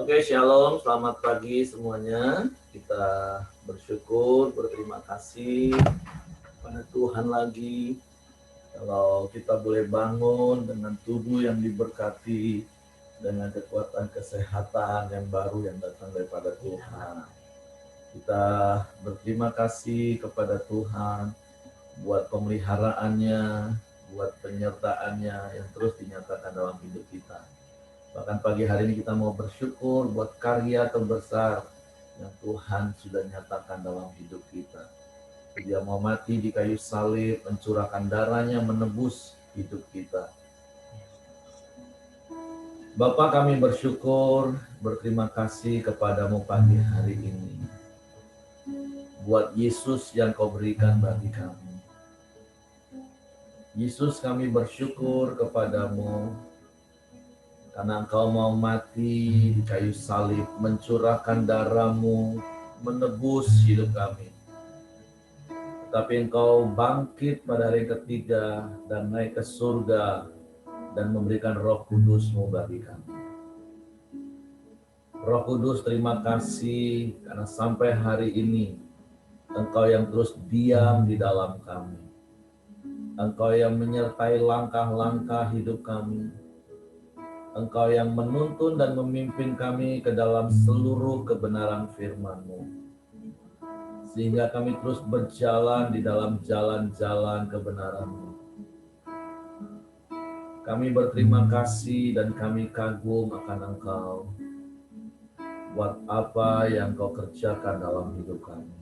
Oke, shalom, selamat pagi semuanya. Kita bersyukur, berterima kasih pada Tuhan lagi. Kalau kita boleh bangun dengan tubuh yang diberkati, dengan kekuatan kesehatan yang baru yang datang daripada Tuhan. Kita berterima kasih kepada Tuhan buat pemeliharaannya, buat penyertaannya yang terus dinyatakan dalam hidup kita. Bahkan pagi hari ini kita mau bersyukur buat karya terbesar yang Tuhan sudah nyatakan dalam hidup kita. Dia mau mati di kayu salib, mencurahkan darahnya, menebus hidup kita. Bapa, kami bersyukur, berterima kasih kepadamu pagi hari ini. Buat Yesus yang kau berikan bagi kami. Yesus, kami bersyukur kepadamu karena engkau mau mati di kayu salib, mencurahkan darahmu, menebus hidup kami. Tapi engkau bangkit pada hari ketiga dan naik ke surga dan memberikan Roh Kudus-Mu bagi kami. Roh Kudus, terima kasih karena sampai hari ini engkau yang terus diam di dalam kami. Engkau yang menyertai langkah-langkah hidup kami. Engkau yang menuntun dan memimpin kami ke dalam seluruh kebenaran firman-Mu. Sehingga kami terus berjalan di dalam jalan-jalan kebenaran-Mu. Kami berterima kasih dan kami kagum akan Engkau. Buat apa yang Kau kerjakan dalam hidup kami.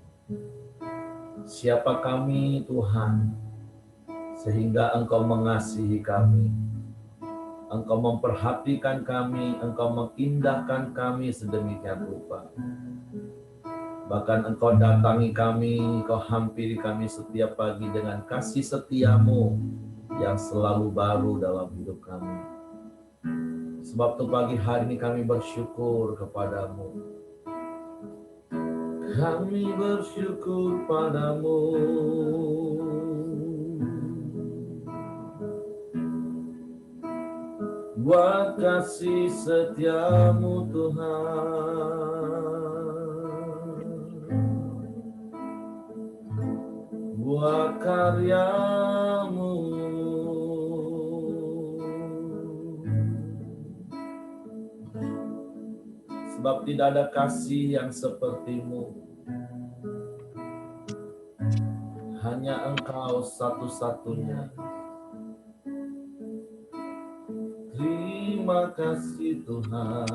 Siapa kami, Tuhan, sehingga Engkau mengasihi kami. Engkau memperhatikan kami, Engkau mengindahkan kami sedemikian rupa. Bahkan Engkau datangi kami, Engkau hampiri kami setiap pagi dengan kasih setia-Mu yang selalu baru dalam hidup kami. Sebab itu pagi hari ini kami bersyukur kepadamu. Kami bersyukur padamu. Buat kasih setia-Mu Tuhan, buat karya-Mu, sebab tidak ada kasih yang seperti-Mu, hanya Engkau satu-satunya. Terima kasih Tuhan.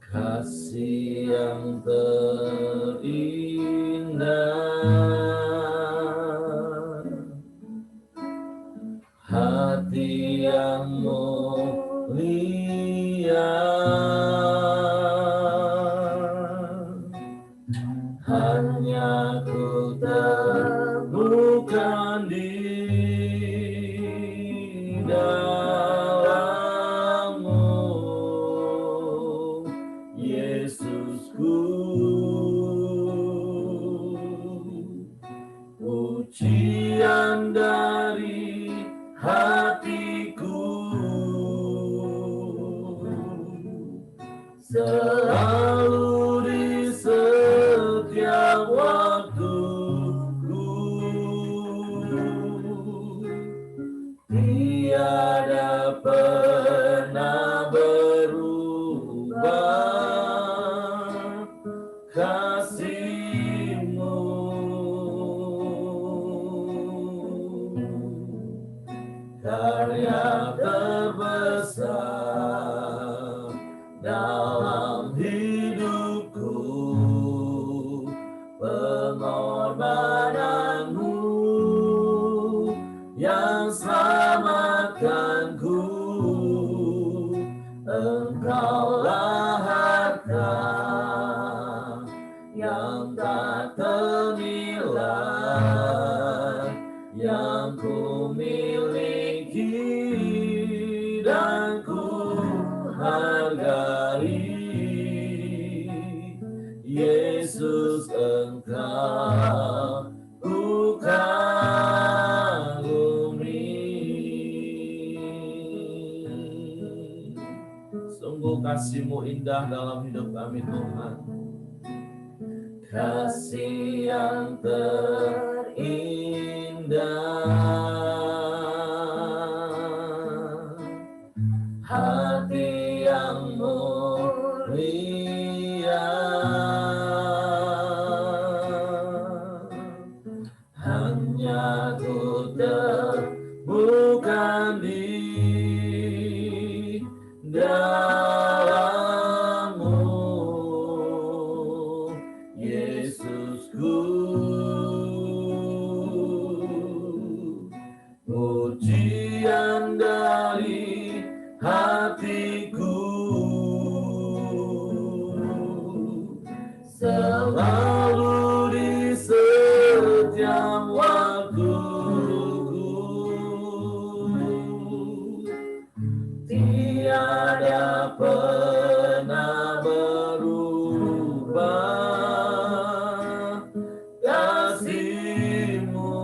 Kasih yang terindah, hati yang mulia, hanya ku temukan di dalam-Mu, Yesusku. Pujian dari hatiku selalu di setiap waktuku, tiada pernah berubah kasih-Mu. Karya terbesar dalam hidupku, pengorbanan-Mu yang selamatkanku. Engkaulah harta yang tak ternilai, yang ku miliki dan ku hargai. Yesus, Engkau ku kagumi. Sungguh kasih-Mu indah dalam hidup kami Tuhan. Kasih yang terindah, hati yang mulia, hanya Ku temukan di dalam-Mu, Yesusku. Pujian dari hatiku selalu di setiap waktuku, tiada pernah berubah kasih-Mu.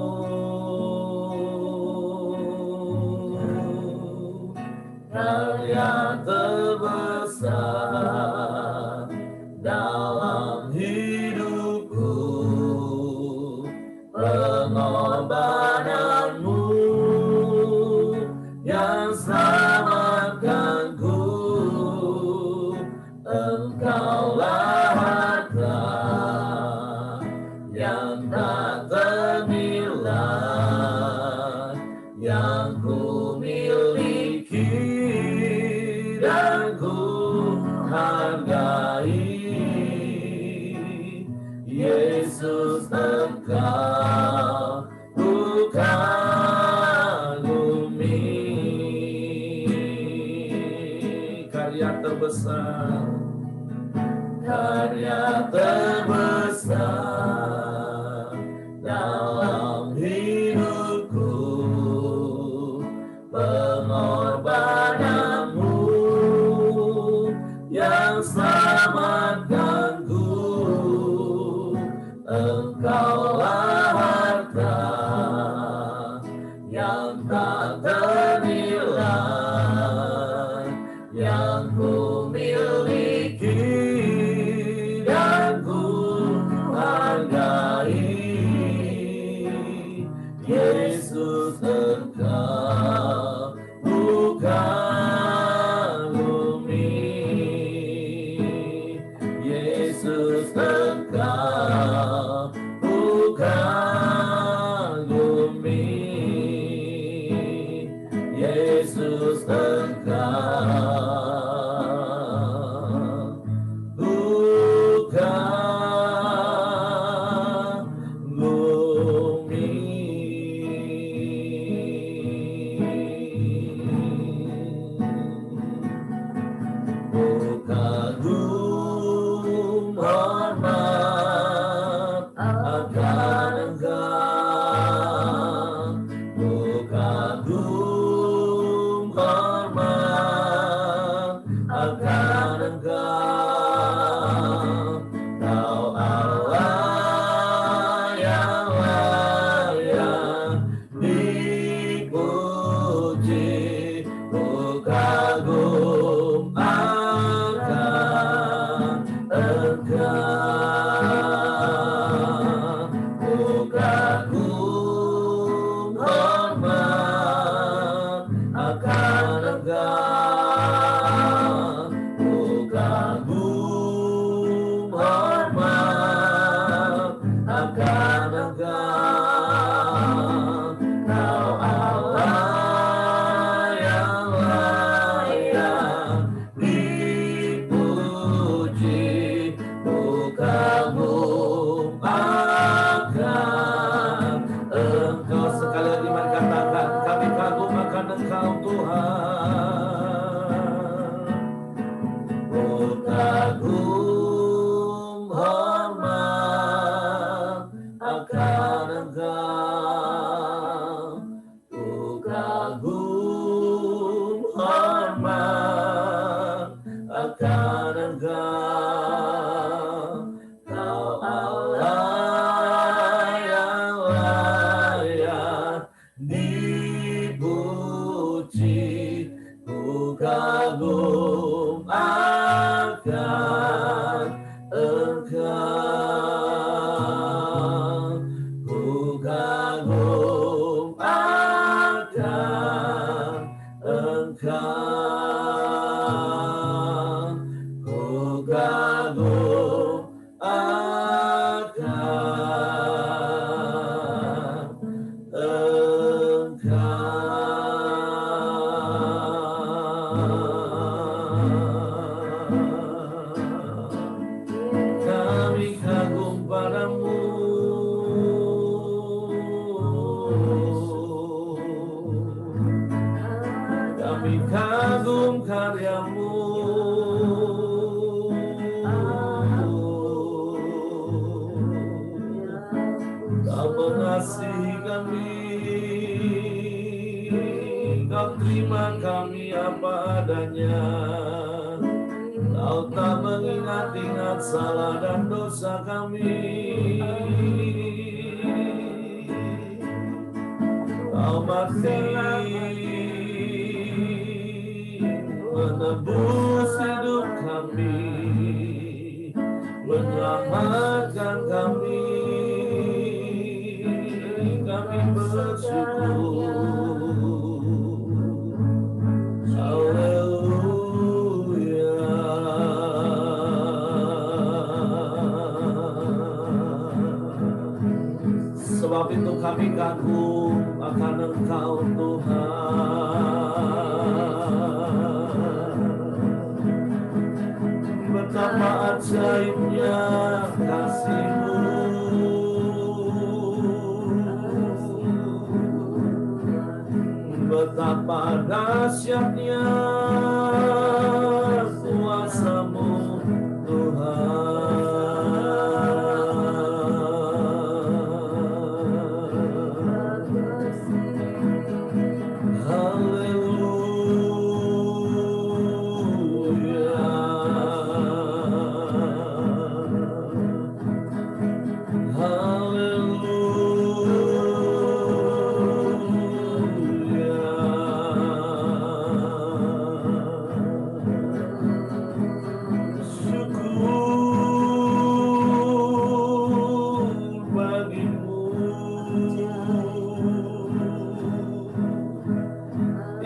Karya terbesar dalam hidupku, pengorbanan-Mu yang selamatkanku. Engkaulah harta yang tak ternilai, yang Ku miliki dan Ku hargai. Yesus, Engkau Ku kagumi. Karya terbesar, karya terbesar dalam hidupku, pengorbanan-Mu yang selamatkanku. Engkaulah harta yang tak ternilai, yang Ku miliki dan Ku hargai. Yesus, Engkau Ku kagumi. Yesus, Engkau Ku kagumi. Yesus, Engkau Ku kagumi. Ku kagum hormat akan Engkau. Ku kagum hormat akan Engkau. Kau Allah yang layak dipuji. Ku kagum akan Engkau. Ku kagum hormat akan Engkau. Ku kagum hormat akan Engkau. Kau Allah yang layak dipuji. Ku kagum akan Engkau. Sekali lagi mari katakan, kami kagum akan Engkau Tuhan. Ku kagum hormat akan Engkau. Ku kagum hormat akan Engkau. Kau Allah yang layak dipuji. Ku kagum ku kagum kagum karyamu, Kau mengasihi kami, Kau terima kami apa adanya, Kau tak mengingat-ingat salah dan dosa kami. Kau mati menebus hidup kami, menyelamatkan kami. Kami bersyukur. Haleluya. Sebab itu kami kagum akan Engkau Tuhan. Betapa ajaibnya kasih-Mu, betapa dahsyatnya kuasa-Mu Tuhan.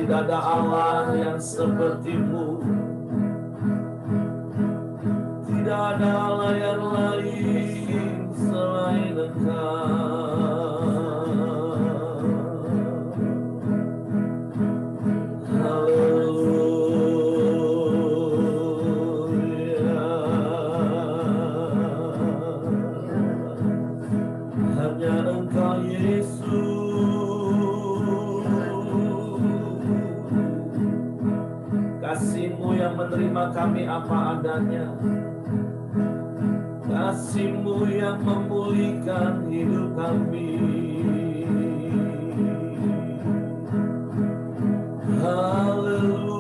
Tidak ada Allah yang seperti-Mu, tidak ada Allah yang lain selain Engkau. Haleluya. Hanya Engkau Yesus, kasih-Mu yang menerima kami apa adanya, kasih-Mu yang memulihkan hidup kami. Haleluya.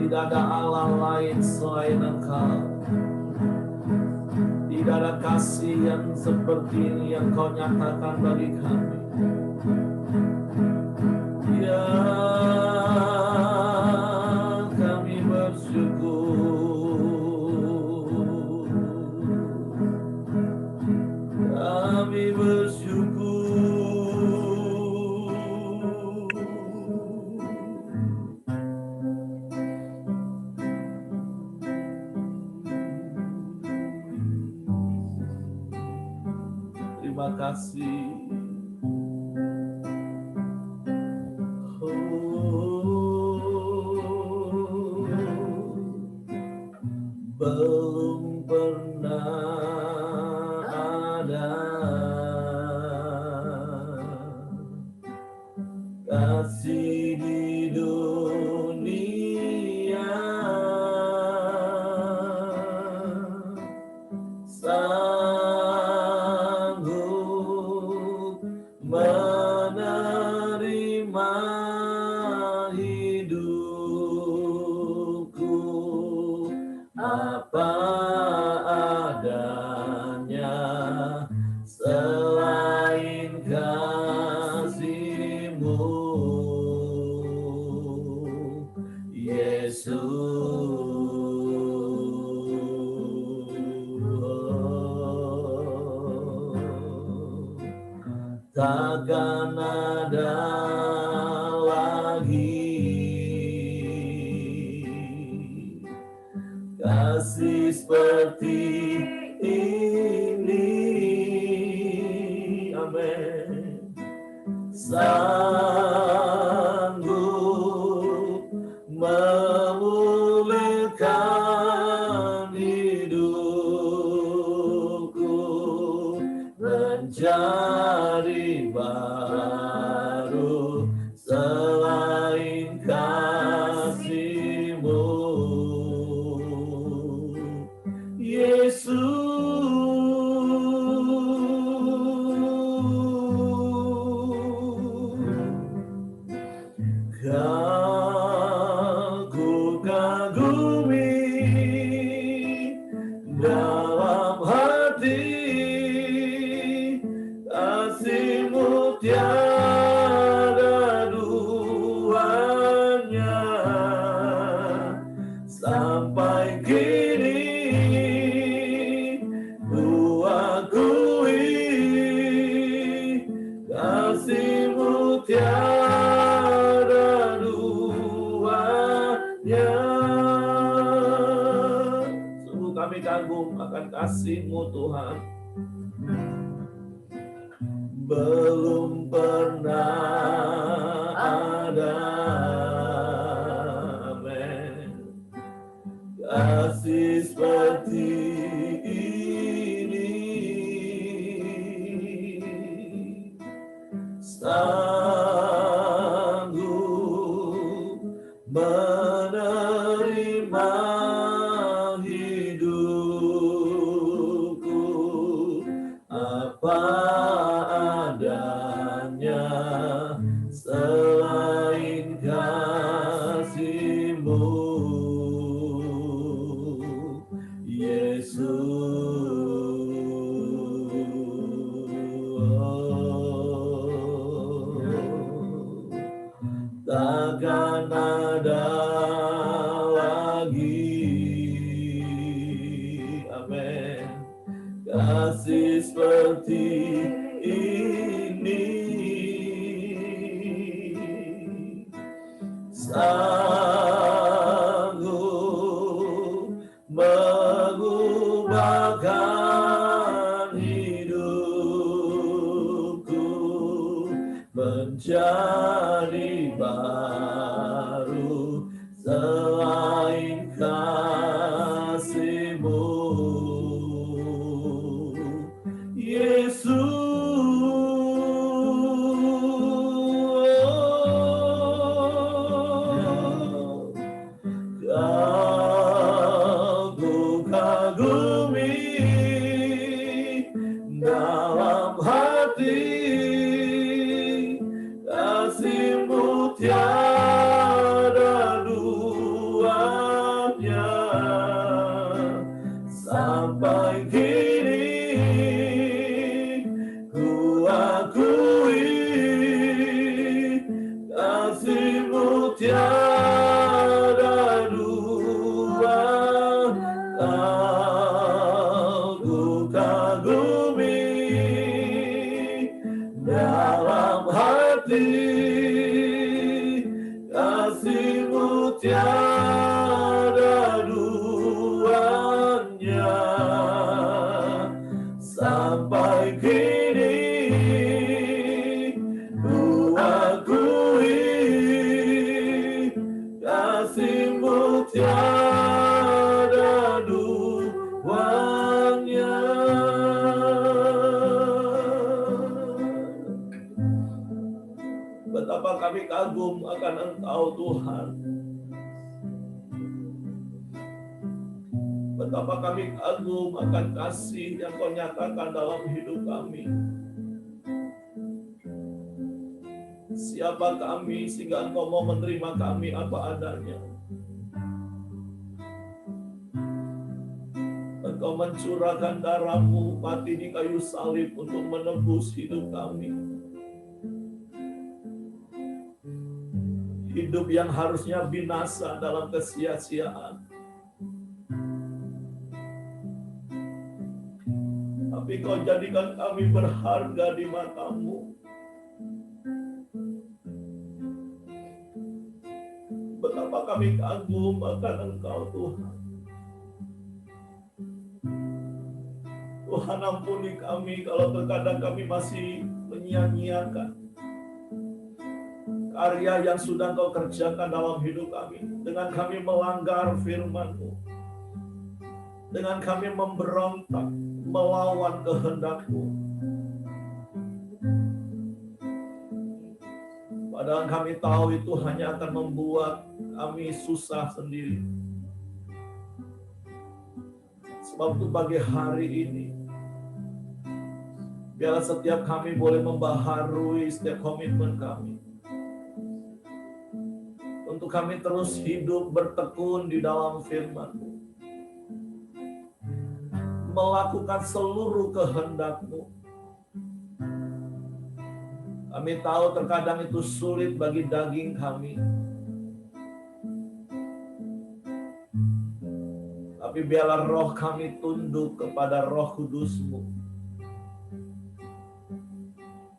Tidak ada Allah lain selain Engkau. Tidak ada kasih yang seperti ini yang Kau nyatakan bagi kami. Ya, kami bersyukur. Kami bersyukur. Terima kasih. Belum pernah ada kasih di dunia sanggup menerima hidupku apa adanya selain kasih-Mu, Yesus. takkan ada lagi kasih seperti ini. Amin. Sanggup memulihkan hidupku menjadi baru selain kasih-Mu, Yesus. Ku kagumi dalam hati kasih-Mu tiada duanya. Sampai kini ku akui kasih-Mu tiada duanya. Sungguh kami kagum akan kasih-Mu Tuhan. Belum pernah ada, amin, kasih seperti ini. Sanggup menerima hidupku apa adanya selain kasih-Mu, Yesus. Takkan ada lagi, amin, kasih seperti ini. Sanggup mengubahkan hidupku menjadi baru selain kasih-Mu, Yesus. Ku kagumi dalam hati kasih-Mu tiada duanya. Sampai kini ku akui kasih-Mu tiada duanya. Ku kagumi dalam hati kasih-Mu tiada duanya. Sampai kini ku akui kasih-Mu tiada duanya. Betapa kami kagum akan Engkau Tuhan. Betapa kami kagum akan kasih yang Kau nyatakan dalam hidup kami. Siapa kami sehingga Engkau mau menerima kami apa adanya. Engkau mencurahkan darah-Mu mati di kayu salib untuk menebus hidup kami. Hidup yang harusnya binasa dalam kesia-siaan. Tapi Engkau jadikan kami berharga di mata-Mu. Betapa kami kagum akan Engkau, Tuhan. Tuhan, ampuni kami kalau terkadang kami masih menyia-nyiakan karya yang sudah Engkau kerjakan dalam hidup kami, dengan kami melanggar firman-Mu, dengan kami memberontak melawan kehendak-Mu. Padahal kami tahu itu hanya akan membuat kami susah sendiri. Sebab itu pagi hari ini, biarlah setiap kami boleh membaharui setiap komitmen kami, untuk kami terus hidup bertekun di dalam firman-Mu, melakukan seluruh kehendak-Mu. Kami tahu terkadang itu sulit bagi daging kami, tapi biarlah roh kami tunduk kepada Roh Kudus-Mu.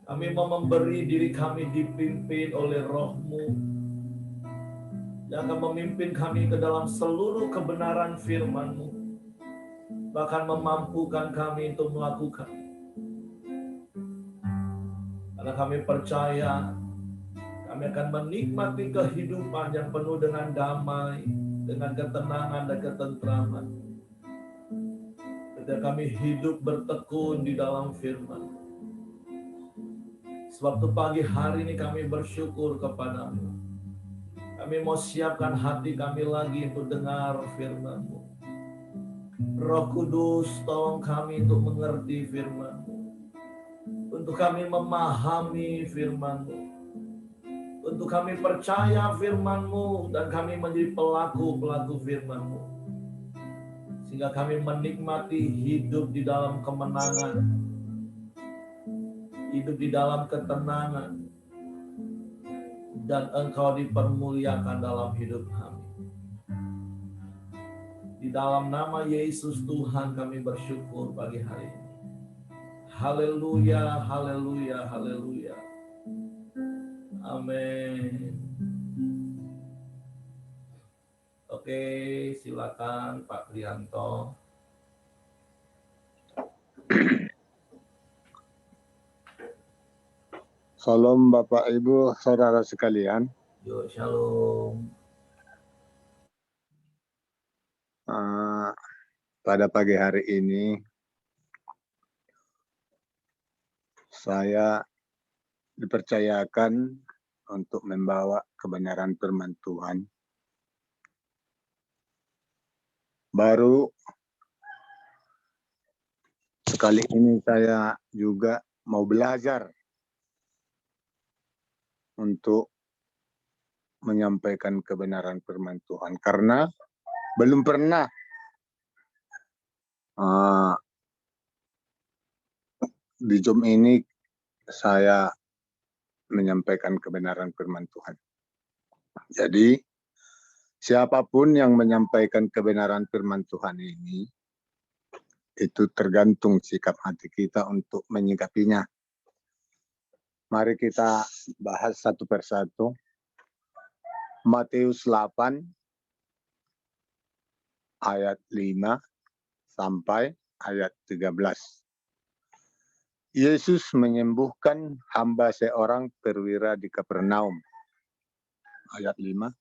Kami mau memberi diri kami dipimpin oleh Roh-Mu, yang akan memimpin kami ke dalam seluruh kebenaran firman-Mu, bahkan memampukan kami untuk melakukan. Karena kami percaya kami akan menikmati kehidupan yang penuh dengan damai, dengan ketenangan dan ketentraman, ketika kami hidup bertekun di dalam firman. Sebab itu pagi hari ini kami bersyukur kepada-Mu. Kami mau siapkan hati kami lagi untuk dengar firman-Mu. Roh Kudus, tolong kami untuk mengerti firman-Mu, untuk kami memahami firman-Mu, untuk kami percaya firman-Mu, dan kami menjadi pelaku-pelaku firman-Mu, sehingga kami menikmati hidup di dalam kemenangan, hidup di dalam ketenangan, dan Engkau dipermuliakan dalam hidup kami. Di dalam nama Yesus Tuhan kami bersyukur pagi hari ini. Haleluya, haleluya, haleluya. Amin. Oke, silakan Pak Prianto. Salam Bapak Ibu, saudara sekalian. Yo, shalom. Pada pagi hari ini, saya dipercayakan untuk membawa kebenaran firman Tuhan. Baru sekali ini saya juga mau belajar untuk menyampaikan kebenaran firman Tuhan, karena belum pernah di Zoom ini saya menyampaikan kebenaran firman Tuhan. Jadi siapapun yang menyampaikan kebenaran firman Tuhan ini, itu tergantung sikap hati kita untuk menyikapinya. Mari kita bahas satu persatu. Matius 8 ayat 5 sampai ayat 13. Yesus menyembuhkan hamba seorang perwira di Kapernaum. Ayat 5.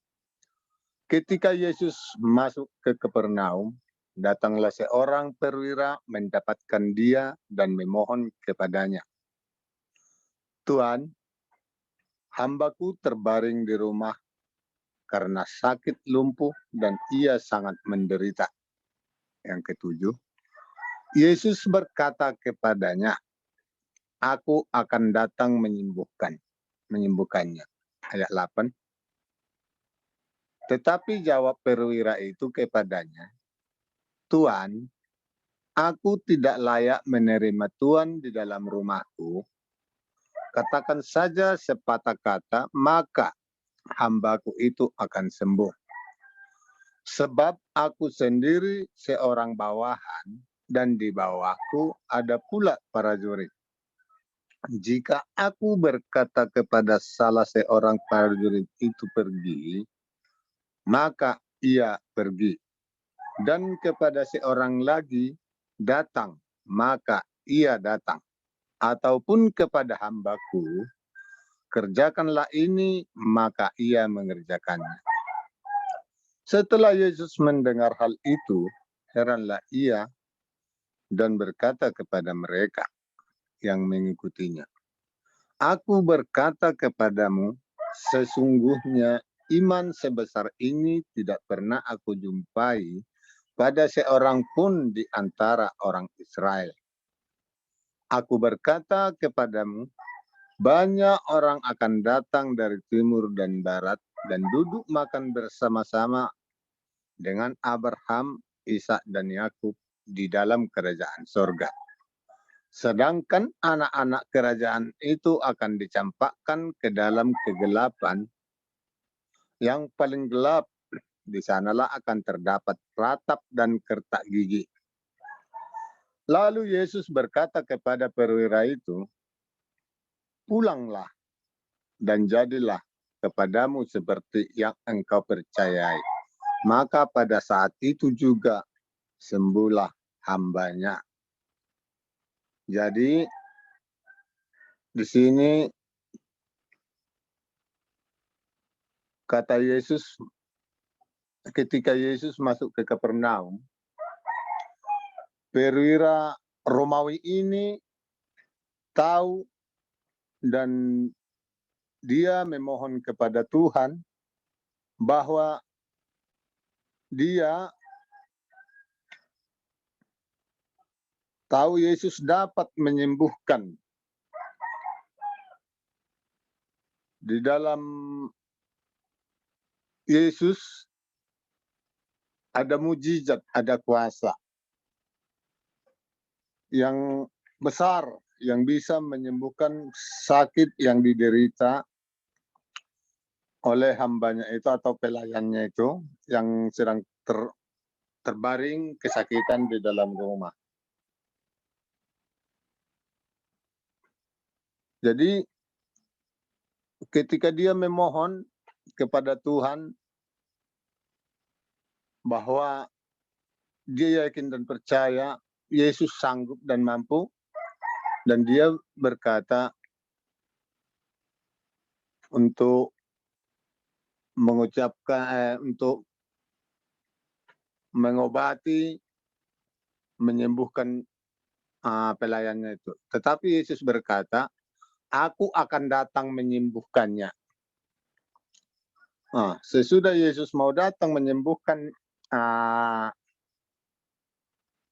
Ketika Yesus masuk ke Kapernaum, datanglah seorang perwira mendapatkan dia dan memohon kepadanya, "Tuan, hambaku terbaring di rumah karena sakit lumpuh dan ia sangat menderita." Yang ketujuh, Yesus berkata kepadanya, "Aku akan datang menyembuhkannya." Ayat 8. Tetapi jawab perwira itu kepadanya, "Tuan, aku tidak layak menerima Tuan di dalam rumahku. Katakan saja sepatah kata, maka hambaku itu akan sembuh. Sebab aku sendiri seorang bawahan dan di bawahku ada pula prajurit. Jika aku berkata kepada salah seorang prajurit itu pergi, maka ia pergi. Dan kepada seorang lagi datang, maka ia datang. Ataupun kepada hambaku, kerjakanlah ini, maka ia mengerjakannya. Setelah Yesus mendengar hal itu, heranlah ia dan berkata kepada mereka yang mengikutinya, "Aku berkata kepadamu, sesungguhnya iman sebesar ini tidak pernah aku jumpai pada seorang pun di antara orang Israel. Aku berkata kepadamu, banyak orang akan datang dari timur dan barat dan duduk makan bersama-sama dengan Abraham, Ishak dan Yakub di dalam kerajaan sorga. Sedangkan anak-anak kerajaan itu akan dicampakkan ke dalam kegelapan yang paling gelap. Di sanalah akan terdapat ratap dan kertak gigi." Lalu Yesus berkata kepada perwira itu, "Pulanglah dan jadilah kepadamu seperti yang engkau percayai." Maka pada saat itu juga sembuhlah hambanya. Jadi di sini kata Yesus, ketika Yesus masuk ke Kapernaum, perwira Romawi ini tahu dan dia memohon kepada Tuhan bahwa dia tahu Yesus dapat menyembuhkan. Di dalam Yesus ada mujizat, ada kuasa yang besar yang bisa menyembuhkan sakit yang diderita oleh hambanya itu atau pelayannya itu yang sedang terbaring kesakitan di dalam rumah. Jadi ketika dia memohon kepada Tuhan bahwa dia yakin dan percaya Yesus sanggup dan mampu, dan dia berkata untuk mengucapkan untuk mengobati, menyembuhkan pelayannya itu. Tetapi Yesus berkata, "Aku akan datang menyembuhkannya." Sesudah Yesus mau datang menyembuhkan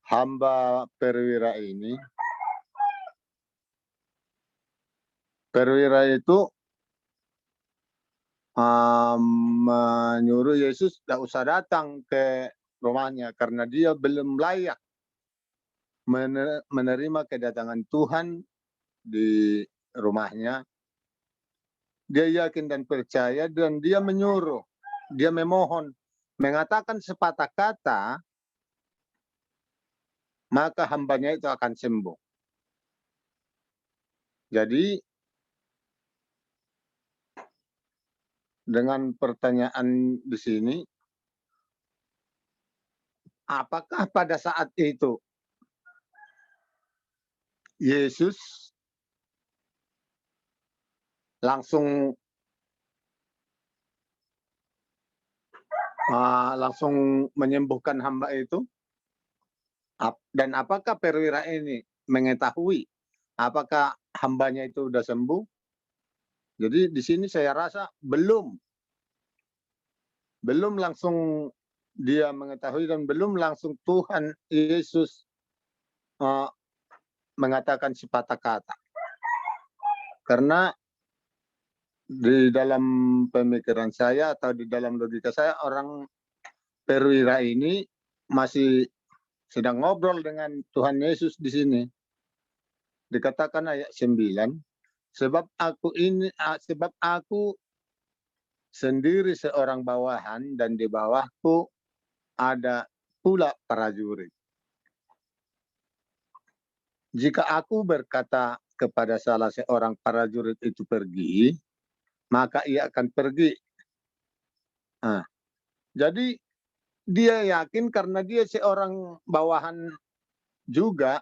hamba perwira ini, perwira itu menyuruh Yesus tidak usah datang ke rumahnya karena dia belum layak menerima kedatangan Tuhan di rumahnya. Dia yakin dan percaya dan dia menyuruh, dia memohon, mengatakan sepatah kata, maka hambanya itu akan sembuh. Jadi dengan pertanyaan di sini, apakah pada saat itu Yesus langsung menyembuhkan hamba itu? Dan apakah perwira ini mengetahui apakah hambanya itu sudah sembuh? Jadi di sini saya rasa belum langsung dia mengetahui dan belum langsung Tuhan Yesus mengatakan sepatah kata. Karena di dalam pemikiran saya atau di dalam logika saya, orang perwira ini masih sedang ngobrol dengan Tuhan Yesus di sini. Dikatakan ayat 9, sebab aku sendiri seorang bawahan dan di bawahku ada pula prajurit. Jika aku berkata kepada salah seorang prajurit itu pergi, maka ia akan pergi. Nah, jadi dia yakin karena dia seorang bawahan juga,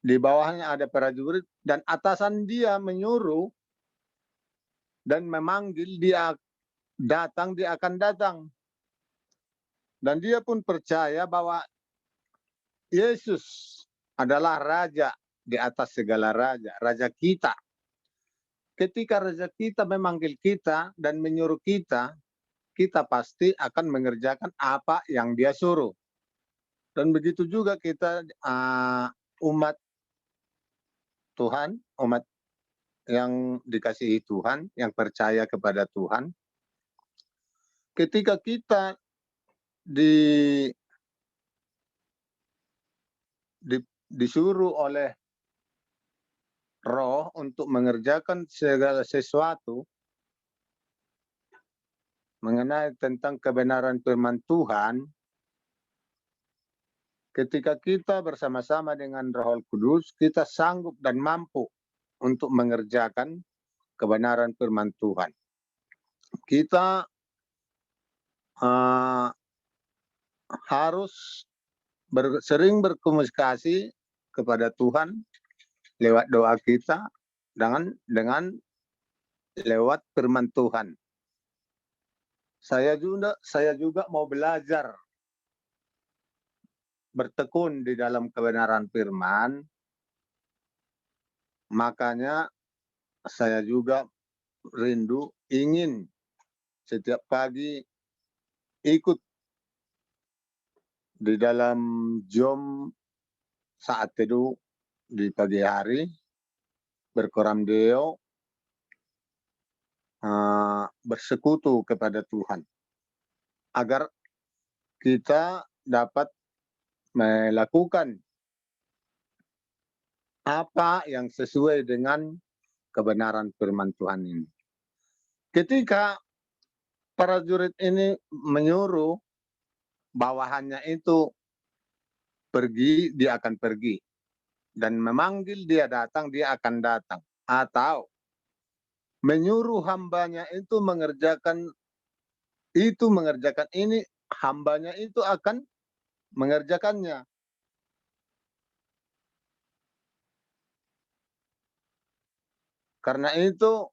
di bawahnya ada prajurit, dan atasan dia menyuruh dan memanggil dia datang, dia akan datang. Dan dia pun percaya bahwa Yesus adalah raja di atas segala raja, raja kita. Ketika raja kita memanggil kita dan menyuruh kita, kita pasti akan mengerjakan apa yang dia suruh. Dan begitu juga kita umat Tuhan, umat yang dikasihi Tuhan, yang percaya kepada Tuhan. Ketika kita disuruh oleh Roh untuk mengerjakan segala sesuatu mengenai tentang kebenaran firman Tuhan, ketika kita bersama-sama dengan Roh Kudus, kita sanggup dan mampu untuk mengerjakan kebenaran firman Tuhan. Kita harus sering berkomunikasi kepada Tuhan lewat doa kita dengan lewat firman Tuhan. Saya juga mau belajar bertekun di dalam kebenaran firman. Makanya saya juga rindu ingin setiap pagi ikut di dalam jom saat teduh di pagi hari, berkoram deo, bersekutu kepada Tuhan, agar kita dapat melakukan apa yang sesuai dengan kebenaran firman Tuhan ini. Ketika prajurit ini menyuruh bawahannya itu pergi, dia akan pergi. Dan memanggil dia datang, dia akan datang. Atau menyuruh hambanya itu mengerjakan ini, hambanya itu akan mengerjakannya. Karena itu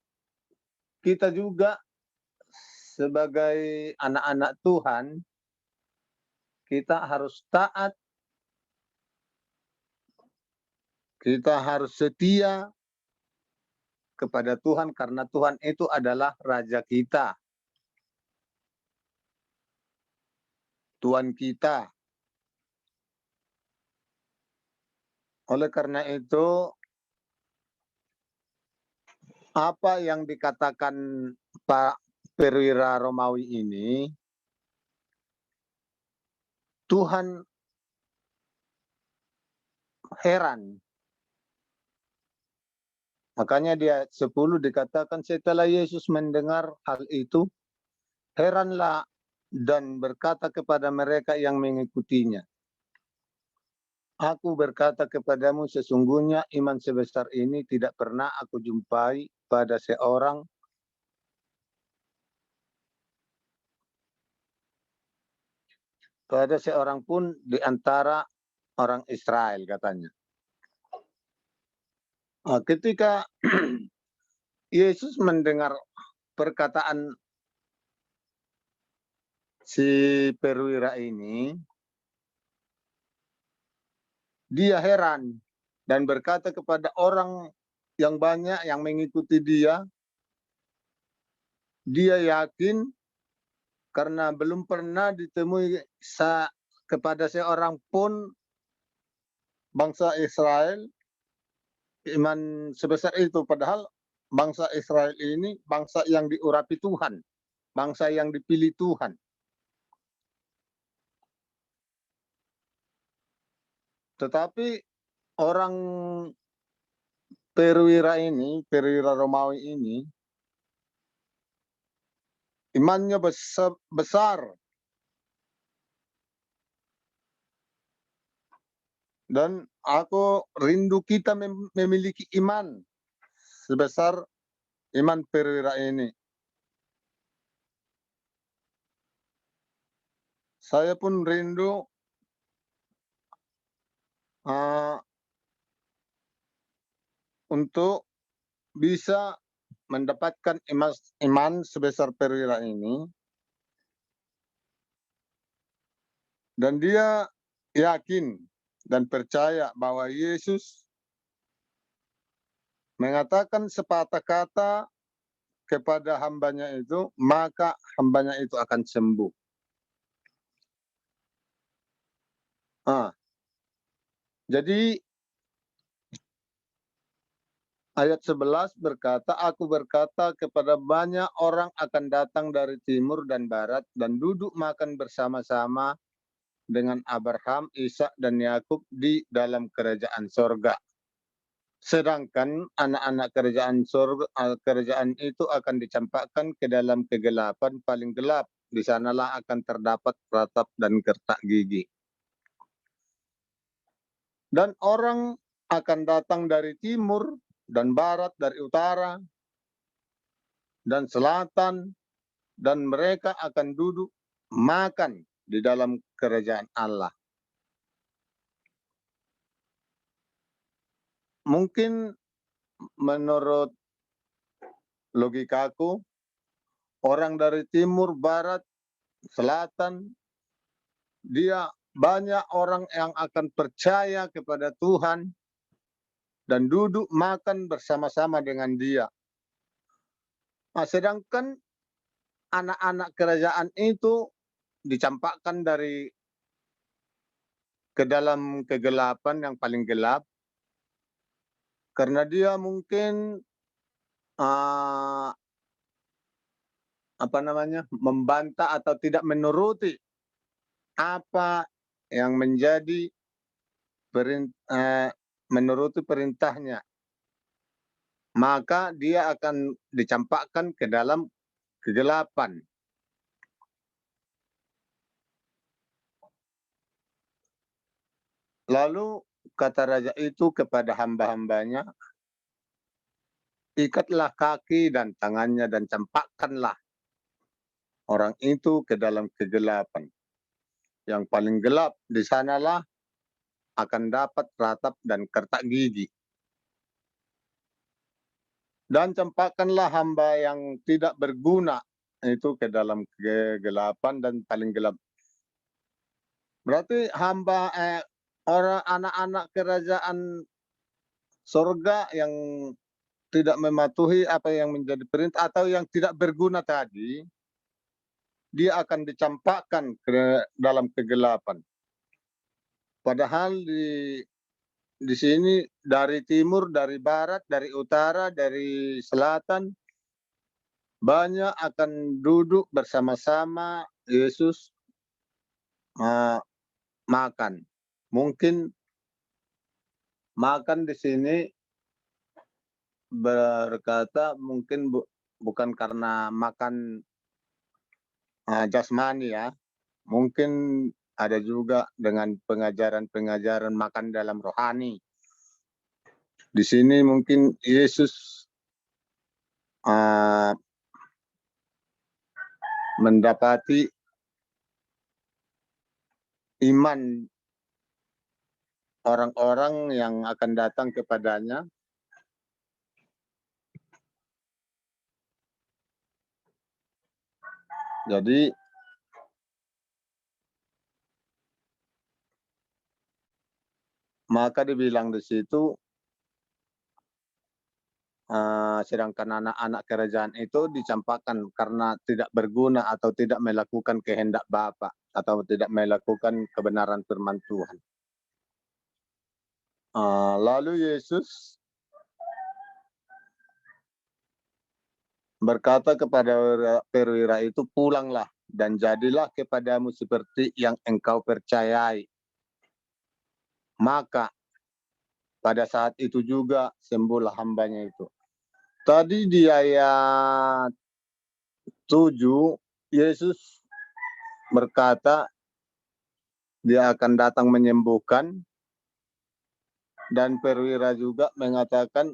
kita juga sebagai anak-anak Tuhan, kita harus taat, kita harus setia kepada Tuhan karena Tuhan itu adalah Raja kita, Tuhan kita. Oleh karena itu, apa yang dikatakan Pak Perwira Romawi ini, Tuhan heran. Makanya di ayat 10 dikatakan setelah Yesus mendengar hal itu, heranlah dan berkata kepada mereka yang mengikutinya, aku berkata kepadamu sesungguhnya iman sebesar ini tidak pernah aku jumpai pada seorang pun di antara orang Israel, katanya. Ketika Yesus mendengar perkataan si perwira ini, dia heran dan berkata kepada orang yang banyak yang mengikuti dia yakin karena belum pernah ditemui kepada seorang pun bangsa Israel iman sebesar itu. Padahal bangsa Israel ini bangsa yang diurapi Tuhan, bangsa yang dipilih Tuhan. Tetapi orang perwira Romawi ini, imannya besar. Dan aku rindu kita memiliki iman sebesar iman perwira ini. Saya pun rindu untuk bisa mendapatkan iman sebesar perwira ini. Dan dia yakin dan percaya bahwa Yesus mengatakan sepatah kata kepada hambanya itu, maka hambanya itu akan sembuh. Jadi ayat 11 berkata, aku berkata kepada banyak orang akan datang dari timur dan barat dan duduk makan bersama-sama dengan Abraham, Ishak dan Yakub di dalam kerajaan sorga. Sedangkan anak-anak kerajaan itu akan dicampakkan ke dalam kegelapan paling gelap. Di sanalah akan terdapat ratap dan gertak gigi. Dan orang akan datang dari timur dan barat, dari utara dan selatan, dan mereka akan duduk makan di dalam kerajaan Allah. Mungkin menurut logikaku, orang dari timur, barat, selatan, dia banyak orang yang akan percaya kepada Tuhan dan duduk makan bersama-sama dengan dia. Sedangkan anak-anak kerajaan itu dicampakkan dari ke dalam kegelapan yang paling gelap, karena dia mungkin membantah atau tidak menuruti apa yang menjadi menuruti perintahnya, maka dia akan dicampakkan ke dalam kegelapan. Lalu kata raja itu kepada hamba-hambanya, ikatlah kaki dan tangannya dan campakkanlah orang itu ke dalam kegelapan. Yang paling gelap, di sanalah akan dapat ratap dan gertak gigi. Dan campakkanlah hamba yang tidak berguna itu ke dalam kegelapan dan paling gelap. Berarti hamba orang anak-anak kerajaan surga yang tidak mematuhi apa yang menjadi perintah atau yang tidak berguna tadi, dia akan dicampakkan ke dalam kegelapan. Padahal di sini dari timur, dari barat, dari utara, dari selatan, banyak akan duduk bersama-sama Yesus makan. Mungkin makan di sini berkata mungkin bukan karena makan jasmani ya. Mungkin ada juga dengan pengajaran-pengajaran makan dalam rohani. Di sini mungkin Yesus mendapati iman orang-orang yang akan datang kepadanya. Jadi maka dibilang di situ, sedangkan anak-anak kerajaan itu dicampakkan karena tidak berguna atau tidak melakukan kehendak Bapa atau tidak melakukan kebenaran firman Tuhan. Lalu Yesus berkata kepada perwira itu, pulanglah dan jadilah kepadamu seperti yang engkau percayai. Maka pada saat itu juga sembuhlah hambanya itu. Tadi di ayat 7, Yesus berkata dia akan datang menyembuhkan. Dan perwira juga mengatakan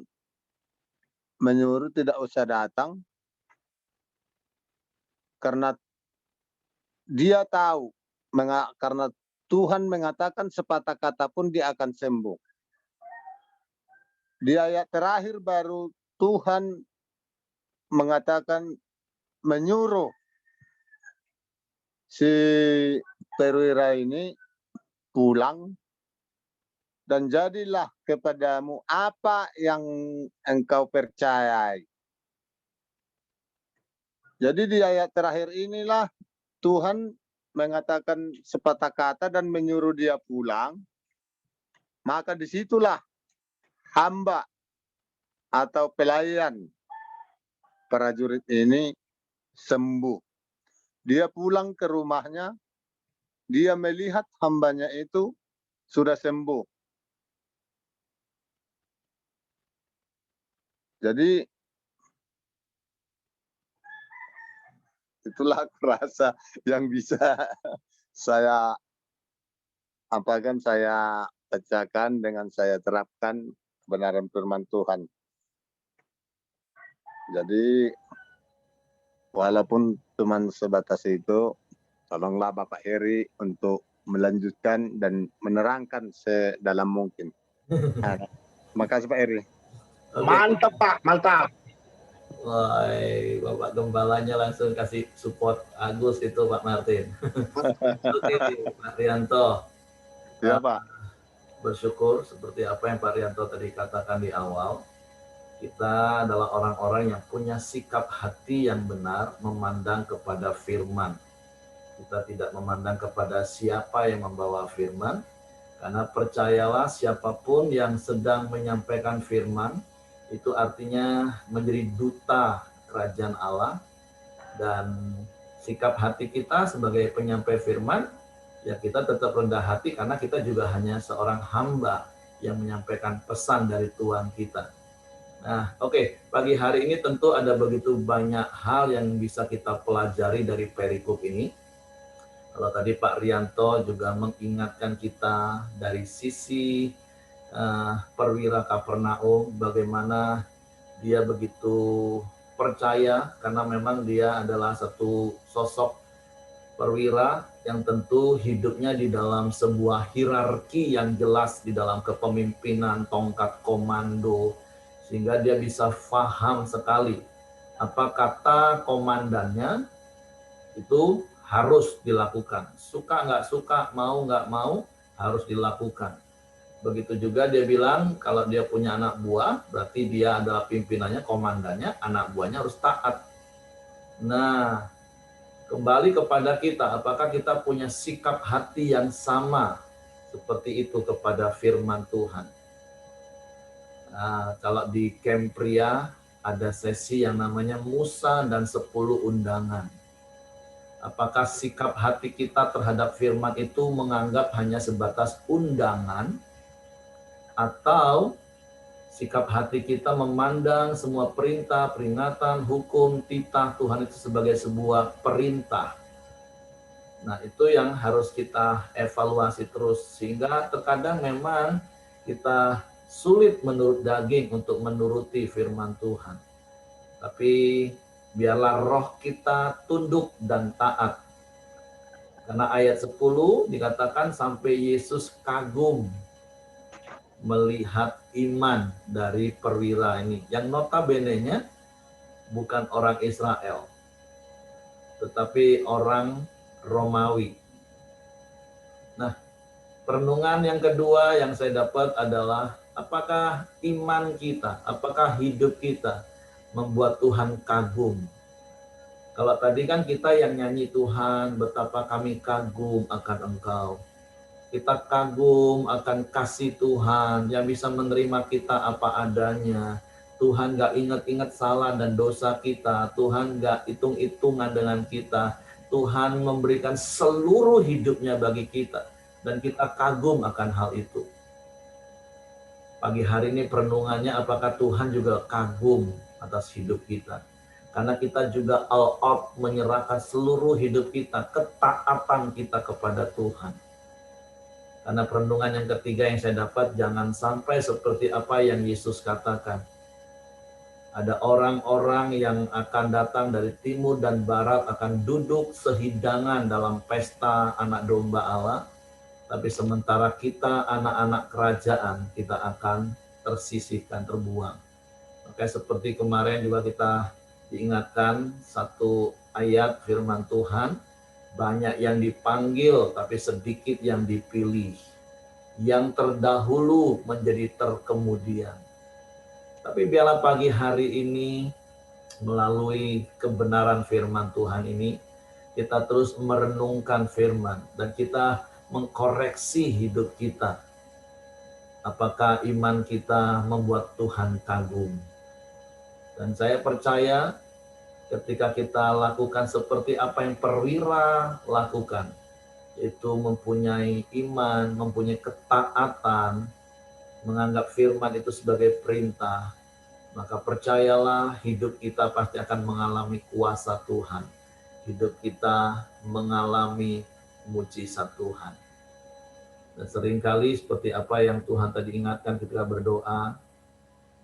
menyuruh tidak usah datang karena dia tahu, karena Tuhan mengatakan sepatah kata pun dia akan sembuh. Di ayat terakhir baru Tuhan mengatakan menyuruh si perwira ini pulang dan jadilah kepadamu apa yang engkau percayai. Jadi di ayat terakhir inilah Tuhan mengatakan sepatah kata dan menyuruh dia pulang. Maka disitulah hamba atau pelayan prajurit ini sembuh. Dia pulang ke rumahnya, dia melihat hambanya itu sudah sembuh. Jadi itulah rasa yang bisa saya saya bacakan dengan saya terapkan kebenaran firman Tuhan. Jadi walaupun cuma sebatas itu, tolonglah Bapak Heri untuk melanjutkan dan menerangkan sedalam mungkin. Nah, makasih Pak Heri. Oke. Mantap Pak, mantap. Wah, Bapak Gembalanya langsung kasih support Agus itu Pak Martin. Oke, Pak Rianto. Ya Pak. Bersyukur seperti apa yang Pak Rianto tadi katakan di awal. Kita adalah orang-orang yang punya sikap hati yang benar memandang kepada firman. Kita tidak memandang kepada siapa yang membawa firman, karena percayalah siapapun yang sedang menyampaikan firman, itu artinya menjadi duta kerajaan Allah. Dan sikap hati kita sebagai penyampai firman, ya kita tetap rendah hati karena kita juga hanya seorang hamba yang menyampaikan pesan dari Tuhan kita. Nah, oke, pagi hari ini tentu ada begitu banyak hal yang bisa kita pelajari dari perikop ini. Kalau tadi Pak Rianto juga mengingatkan kita dari sisi perwira Kapernaum, bagaimana dia begitu percaya karena memang dia adalah satu sosok perwira yang tentu hidupnya di dalam sebuah hierarki yang jelas di dalam kepemimpinan, tongkat komando, sehingga dia bisa paham sekali apa kata komandannya itu harus dilakukan. Suka nggak suka, mau nggak mau, harus dilakukan. Begitu juga dia bilang kalau dia punya anak buah, berarti dia adalah pimpinannya, komandannya, anak buahnya harus taat. Nah, kembali kepada kita, apakah kita punya sikap hati yang sama seperti itu kepada firman Tuhan? Nah, kalau di Camp Pria ada sesi yang namanya Musa dan 10 undangan. Apakah sikap hati kita terhadap firman itu menganggap hanya sebatas undangan, atau sikap hati kita memandang semua perintah, peringatan, hukum, titah Tuhan itu sebagai sebuah perintah? Nah, itu yang harus kita evaluasi terus, sehingga terkadang memang kita sulit menurut daging untuk menuruti firman Tuhan. Tapi biarlah roh kita tunduk dan taat. Karena ayat 10 dikatakan sampai Yesus kagum melihat iman dari perwira ini, yang notabene-nya bukan orang Israel, tetapi orang Romawi. Nah, perenungan yang kedua yang saya dapat adalah apakah iman kita, apakah hidup kita membuat Tuhan kagum? Kalau tadi kan kita yang nyanyi Tuhan, betapa kami kagum akan Engkau. Kita kagum akan kasih Tuhan yang bisa menerima kita apa adanya. Tuhan gak ingat-ingat salah dan dosa kita. Tuhan gak hitung-hitungan dengan kita. Tuhan memberikan seluruh hidupnya bagi kita. Dan kita kagum akan hal itu. Pagi hari ini perenungannya, apakah Tuhan juga kagum atas hidup kita? Karena kita juga all out menyerahkan seluruh hidup kita, ketaatan kita kepada Tuhan. Karena perenungan yang ketiga yang saya dapat, jangan sampai seperti apa yang Yesus katakan. Ada orang-orang yang akan datang dari timur dan barat, akan duduk sehidangan dalam pesta anak domba Allah. Tapi sementara kita anak-anak kerajaan, kita akan tersisihkan, terbuang. Makanya seperti kemarin juga kita diingatkan satu ayat firman Tuhan, banyak yang dipanggil tapi sedikit yang dipilih. Yang terdahulu menjadi terkemudian. Tapi biarlah pagi hari ini melalui kebenaran firman Tuhan ini, kita terus merenungkan firman dan kita mengkoreksi hidup kita. Apakah iman kita membuat Tuhan kagum? Dan saya percaya ketika kita lakukan seperti apa yang perwira lakukan, yaitu mempunyai iman, mempunyai ketaatan, menganggap firman itu sebagai perintah, maka percayalah hidup kita pasti akan mengalami kuasa Tuhan. Hidup kita mengalami mujizat Tuhan. Dan seringkali seperti apa yang Tuhan tadi ingatkan ketika berdoa,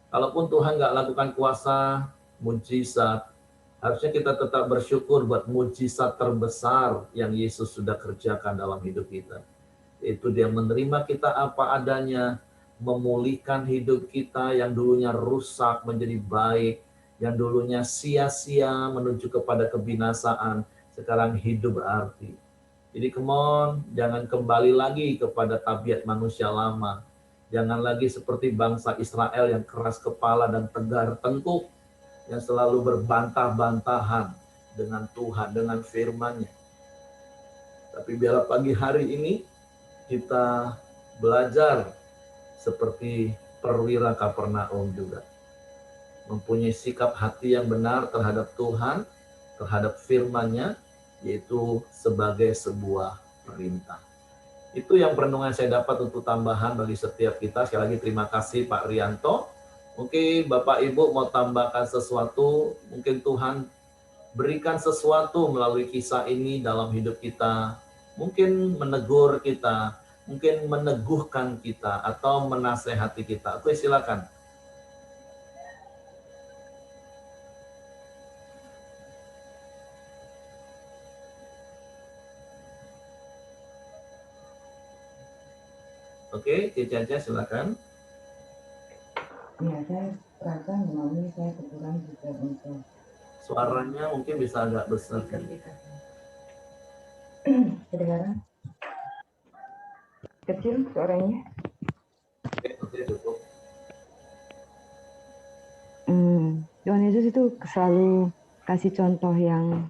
kalaupun Tuhan nggak lakukan kuasa, mujizat, harusnya kita tetap bersyukur buat mujizat terbesar yang Yesus sudah kerjakan dalam hidup kita. Yaitu Dia menerima kita apa adanya, memulihkan hidup kita yang dulunya rusak menjadi baik, yang dulunya sia-sia menuju kepada kebinasaan, sekarang hidup berarti. Jadi come on, jangan kembali lagi kepada tabiat manusia lama. Jangan lagi seperti bangsa Israel yang keras kepala dan tegar tengkuk, yang selalu berbantah-bantahan dengan Tuhan, dengan firman-Nya. Tapi biarlah pagi hari ini kita belajar seperti perwira Kapernaum juga. Mempunyai sikap hati yang benar terhadap Tuhan, terhadap firman-Nya, yaitu sebagai sebuah perintah. Itu yang perenungan saya dapat untuk tambahan bagi setiap kita. Sekali lagi terima kasih Pak Rianto. Mungkin Bapak Ibu mau tambahkan sesuatu, mungkin Tuhan berikan sesuatu melalui kisah ini dalam hidup kita. Mungkin menegur kita, mungkin meneguhkan kita, atau menasehati kita. Oke, silakan. Oke, Cica silakan. Ya, saya rasa memang saya kurang juga untuk Suaranya mungkin bisa agak besar kan? kedengaran kecil suaranya. Oke, cukup. Tuhan Yesus itu selalu kasih contoh yang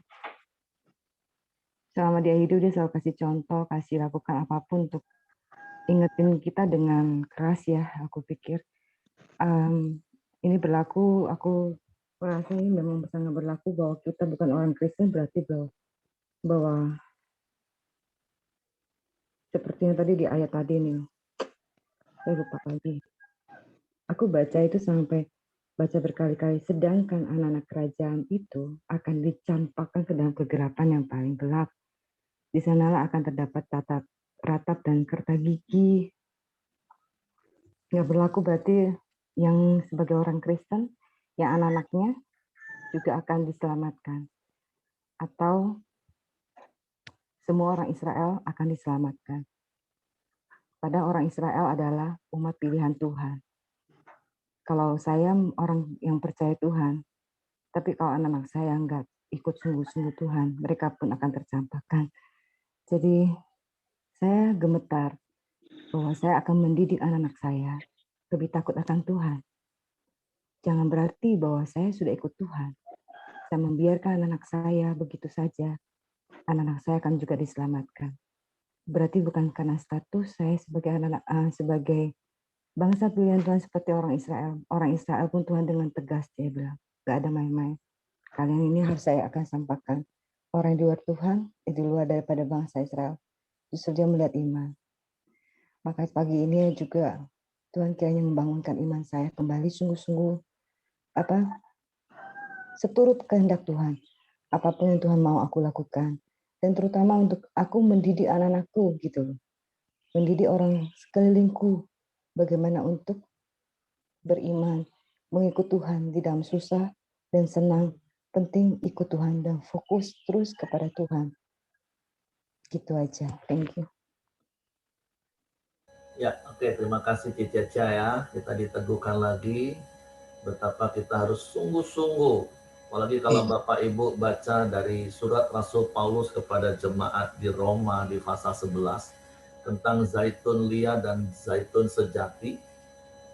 selama dia hidup dia selalu kasih contoh, kasih lakukan apapun untuk ingetin kita dengan keras ya. Aku pikir ini berlaku. Aku merasa ini memang sangat berlaku bahwa kita bukan orang Kristen berarti bahwa seperti yang tadi di ayat tadi nih. Saya lupa lagi. Aku baca itu sampai baca berkali-kali. Sedangkan anak-anak kerajaan itu akan dicampakkan ke dalam kegelapan yang paling gelap. Di sanalah akan terdapat ratap dan kerta gigi. Nggak berlaku berarti yang sebagai orang Kristen, yang anak-anaknya juga akan diselamatkan. Atau semua orang Israel akan diselamatkan. Padahal orang Israel adalah umat pilihan Tuhan. Kalau saya orang yang percaya Tuhan, tapi kalau anak-anak saya nggak ikut sungguh-sungguh Tuhan, mereka pun akan tercampakkan. Jadi saya gemetar bahwa saya akan mendidik anak-anak saya lebih takut akan Tuhan. Jangan berarti bahwa saya sudah ikut Tuhan. Saya membiarkan anak-anak saya begitu saja. Anak-anak saya akan juga diselamatkan. Berarti bukan karena status saya sebagai sebagai bangsa pilihan Tuhan seperti orang Israel. Orang Israel pun Tuhan dengan tegas dia bilang, gak ada main-main. Kalian ini harus saya akan sampaikan. Orang di luar Tuhan, di luar daripada bangsa Israel. Justru dia melihat iman. Maka pagi ini juga Tuhan kiranya membangunkan iman saya kembali sungguh-sungguh seturut kehendak Tuhan. Apapun yang Tuhan mau aku lakukan. Dan terutama untuk aku mendidik anak-anakku gitu. mendidik orang sekelilingku bagaimana untuk beriman, mengikut Tuhan di dalam susah dan senang. Penting ikut Tuhan dan fokus terus kepada Tuhan. Gitu aja. Thank you. Ya, oke, terima kasih Cici Caca ya. Kita diteguhkan lagi betapa kita harus sungguh-sungguh. Apalagi kalau Bapak Ibu baca dari surat Rasul Paulus kepada jemaat di Roma di pasal 11 tentang zaitun lia dan zaitun sejati.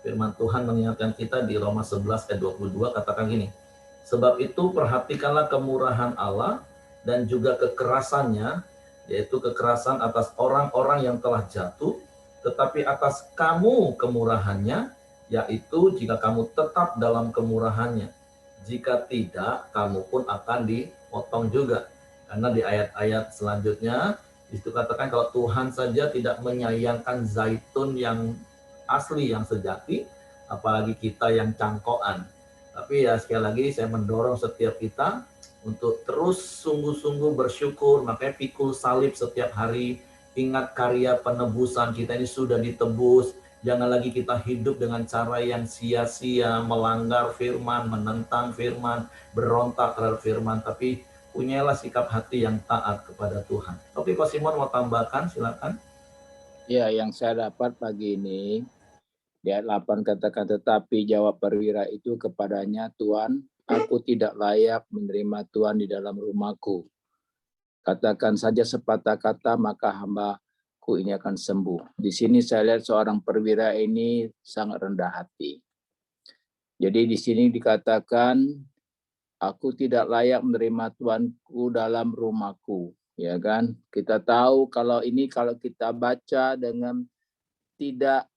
Firman Tuhan mengingatkan kita di Roma 11 ayat 22 katakan gini. Sebab itu perhatikanlah kemurahan Allah dan juga kekerasannya, yaitu kekerasan atas orang-orang yang telah jatuh, tetapi atas kamu kemurahannya, yaitu jika kamu tetap dalam kemurahannya. Jika tidak, kamu pun akan dipotong juga. Karena di ayat-ayat selanjutnya, itu katakan kalau Tuhan saja tidak menyayangkan zaitun yang asli, yang sejati, apalagi kita yang cangkokan. Tapi ya sekali lagi saya mendorong setiap kita untuk terus sungguh-sungguh bersyukur, makanya pikul salib setiap hari, ingat karya penebusan kita ini sudah ditebus, jangan lagi kita hidup dengan cara yang sia-sia, melanggar firman, menentang firman, berontak terhadap firman, tapi punyalah sikap hati yang taat kepada Tuhan. Oke, Ko Simon mau tambahkan, silakan. Ya, yang saya dapat pagi ini, di ayat 8 katakan, tetapi jawab perwira itu kepadanya, Tuan, aku tidak layak menerima Tuan di dalam rumahku. Katakan saja sepatah kata, maka hambaku ini akan sembuh. Di sini saya lihat seorang perwira ini sangat rendah hati. Jadi di sini dikatakan, aku tidak layak menerima Tuanku dalam rumahku. Ya kan? Kita tahu kalau kita baca dengan tidak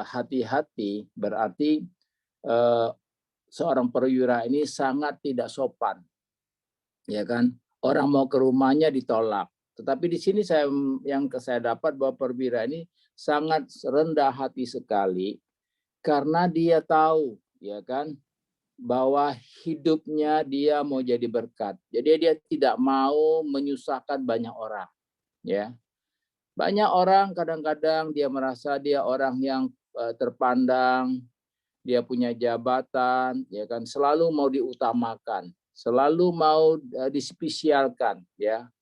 hati-hati, berarti seorang perwira ini sangat tidak sopan, ya kan? Orang mau ke rumahnya ditolak. Tetapi di sini yang saya dapat bahwa perwira ini sangat rendah hati sekali karena dia tahu, ya kan, bahwa hidupnya dia mau jadi berkat. Jadi dia tidak mau menyusahkan banyak orang, ya. Banyak orang kadang-kadang dia merasa dia orang yang terpandang, dia punya jabatan, ya kan, selalu mau diutamakan, selalu mau dispesialkan, ya.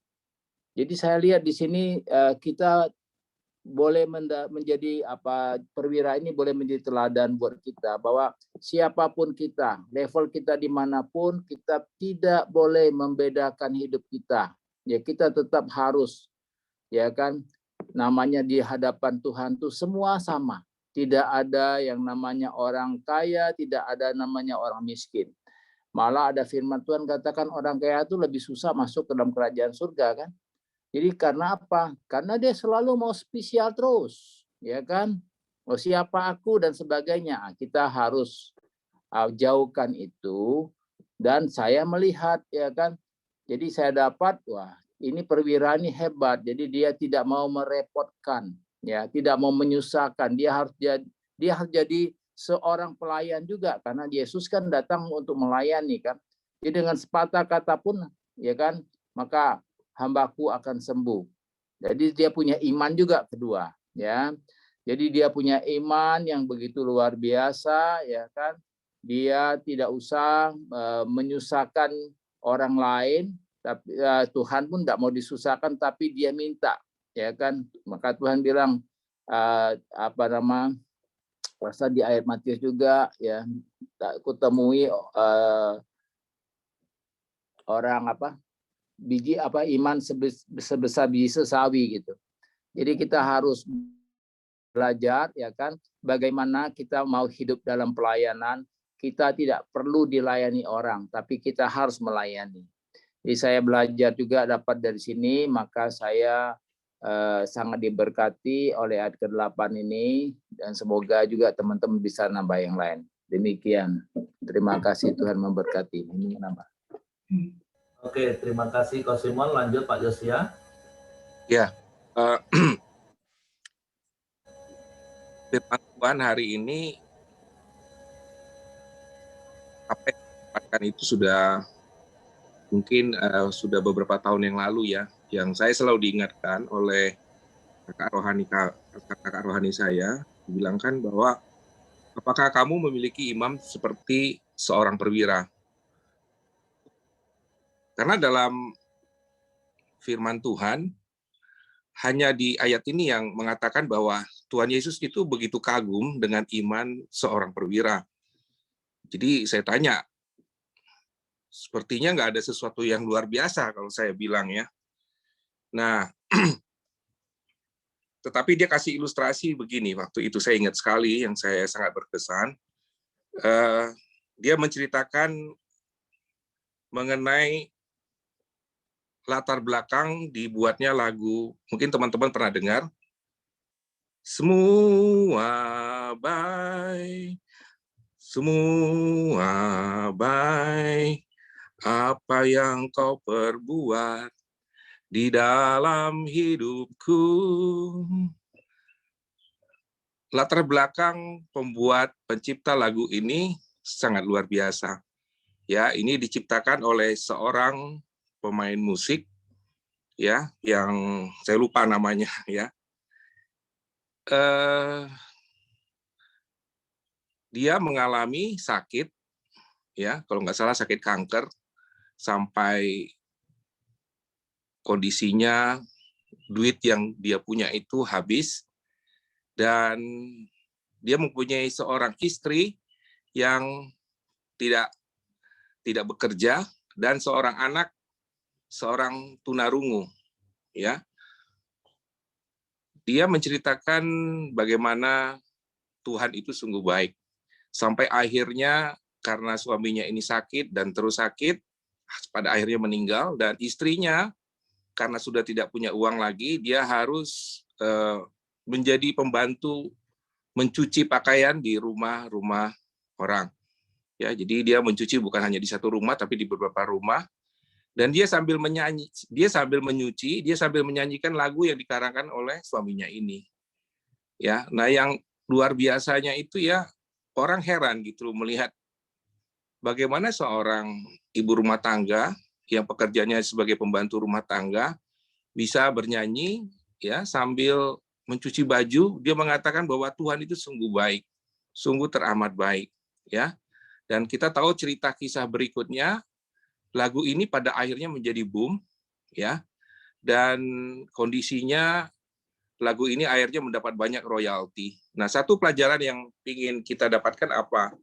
Jadi saya lihat di sini kita boleh menjadi perwira ini boleh menjadi teladan buat kita bahwa siapapun kita, level kita dimanapun, kita tidak boleh membedakan hidup kita. Ya kita tetap harus, ya kan, namanya di hadapan Tuhan tuh semua sama. Tidak ada yang namanya orang kaya, tidak ada namanya orang miskin. Malah ada firman Tuhan katakan orang kaya itu lebih susah masuk ke dalam kerajaan surga kan. Jadi karena apa? Karena dia selalu mau spesial terus, ya kan? Oh siapa aku dan sebagainya. Kita harus jauhkan itu. Dan saya melihat, ya kan? Jadi saya dapat, wah ini perwira ini hebat. Jadi dia tidak mau merepotkan, ya, tidak mau menyusahkan. Dia harus jadi seorang pelayan juga karena Yesus kan datang untuk melayani kan. Jadi dengan sepatah kata pun, ya kan, maka hambaku akan sembuh. Jadi dia punya iman juga kedua, ya. Jadi dia punya iman yang begitu luar biasa, ya kan. Dia tidak usah menyusahkan orang lain, tapi Tuhan pun tidak mau disusahkan, tapi dia minta, ya kan. Maka Tuhan bilang rasa di ayat Matius juga, ya, aku temui orang biji iman sebesar biji sesawi gitu. Jadi kita harus belajar, ya kan, bagaimana kita mau hidup dalam pelayanan. Kita tidak perlu dilayani orang, tapi kita harus melayani. Jadi saya belajar juga dapat dari sini, maka saya sangat diberkati oleh ayat ke-8 ini, dan semoga juga teman-teman bisa nambah yang lain. Demikian. Terima kasih, Tuhan memberkati. Ini nambah. Oke, terima kasih Ko Simon. Lanjut Pak Josia. Ya, firman Tuhan hari ini apa yang dikatakan itu sudah mungkin sudah beberapa tahun yang lalu ya, yang saya selalu diingatkan oleh kakak rohani saya, bilangkan bahwa apakah kamu memiliki imam seperti seorang perwira? Karena dalam firman Tuhan, hanya di ayat ini yang mengatakan bahwa Tuhan Yesus itu begitu kagum dengan iman seorang perwira. Jadi saya tanya, sepertinya nggak ada sesuatu yang luar biasa kalau saya bilang ya. Nah, tetapi dia kasih ilustrasi begini, waktu itu saya ingat sekali, yang saya sangat berkesan. Dia menceritakan mengenai latar belakang dibuatnya lagu, mungkin teman-teman pernah dengar, semua baik, semua baik, apa yang kau perbuat di dalam hidupku. Latar belakang pembuat pencipta lagu ini sangat luar biasa. Ya, ini diciptakan oleh seorang pemain musik ya yang saya lupa namanya ya. Dia mengalami sakit ya, kalau nggak salah sakit kanker sampai kondisinya duit yang dia punya itu habis dan dia mempunyai seorang istri yang tidak bekerja dan seorang anak, seorang tunarungu ya. Dia menceritakan bagaimana Tuhan itu sungguh baik. Sampai akhirnya karena suaminya ini sakit dan terus sakit, pada akhirnya meninggal, dan istrinya karena sudah tidak punya uang lagi, dia harus menjadi pembantu mencuci pakaian di rumah-rumah orang. Ya, jadi dia mencuci bukan hanya di satu rumah tapi di beberapa rumah. Dan dia sambil menyanyi, dia sambil menyuci, dia sambil menyanyikan lagu yang dikarangkan oleh suaminya ini. Ya, nah yang luar biasanya itu ya, orang heran gitu melihat bagaimana seorang ibu rumah tangga yang pekerjaannya sebagai pembantu rumah tangga bisa bernyanyi ya sambil mencuci baju. Dia mengatakan bahwa Tuhan itu sungguh baik, sungguh teramat baik ya. Dan kita tahu cerita kisah berikutnya, lagu ini pada akhirnya menjadi boom ya, dan kondisinya lagu ini akhirnya mendapat banyak royalti. Nah, satu pelajaran yang ingin kita dapatkan apa?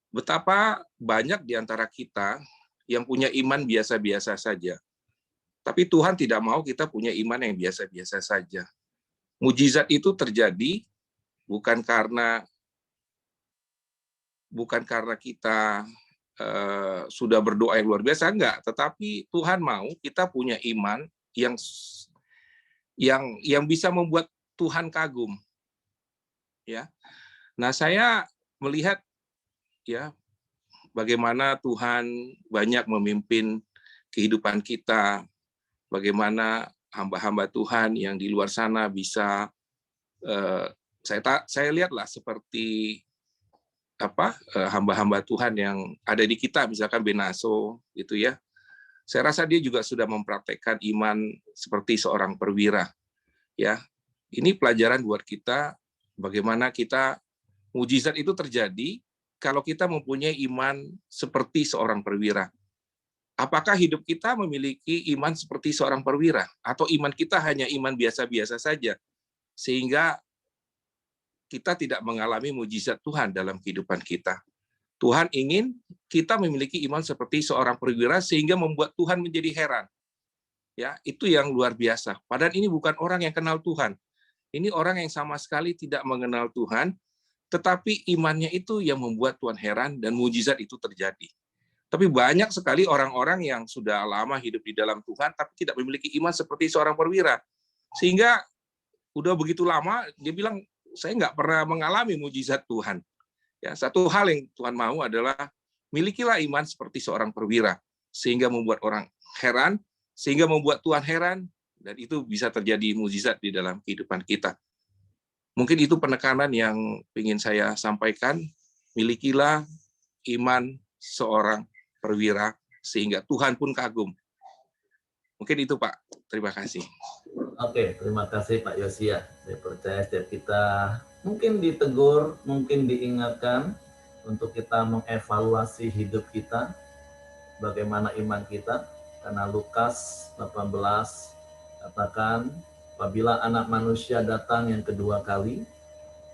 Betapa banyak di antara kita yang punya iman biasa-biasa saja. Tapi Tuhan tidak mau kita punya iman yang biasa-biasa saja. Mujizat itu terjadi bukan karena kita sudah berdoa yang luar biasa, enggak, tetapi Tuhan mau kita punya iman yang bisa membuat Tuhan kagum. Ya. Nah, saya melihat ya bagaimana Tuhan banyak memimpin kehidupan kita, bagaimana hamba-hamba Tuhan yang di luar sana bisa saya lihatlah seperti hamba-hamba Tuhan yang ada di kita, misalkan Benaso gitu ya. Saya rasa dia juga sudah mempraktekkan iman seperti seorang perwira. Ya. Ini pelajaran buat kita bagaimana kita mujizat itu terjadi kalau kita mempunyai iman seperti seorang perwira. Apakah hidup kita memiliki iman seperti seorang perwira atau iman kita hanya iman biasa-biasa saja sehingga kita tidak mengalami mujizat Tuhan dalam kehidupan kita. Tuhan ingin kita memiliki iman seperti seorang perwira sehingga membuat Tuhan menjadi heran. Ya, itu yang luar biasa. Padahal ini bukan orang yang kenal Tuhan. Ini orang yang sama sekali tidak mengenal Tuhan, tetapi imannya itu yang membuat Tuhan heran dan mujizat itu terjadi. Tapi banyak sekali orang-orang yang sudah lama hidup di dalam Tuhan tapi tidak memiliki iman seperti seorang perwira. Sehingga udah begitu lama dia bilang, saya nggak pernah mengalami mujizat Tuhan. Ya, satu hal yang Tuhan mau adalah milikilah iman seperti seorang perwira sehingga membuat orang heran, sehingga membuat Tuhan heran, dan itu bisa terjadi mujizat di dalam kehidupan kita. Mungkin itu penekanan yang ingin saya sampaikan. Milikilah iman seorang perwira sehingga Tuhan pun kagum. Mungkin itu Pak. Terima kasih. Oke, terima kasih Pak Yosia. Saya percaya setiap kita mungkin ditegur, mungkin diingatkan untuk kita mengevaluasi hidup kita, bagaimana iman kita. Karena Lukas 18 katakan, apabila anak manusia datang yang kedua kali,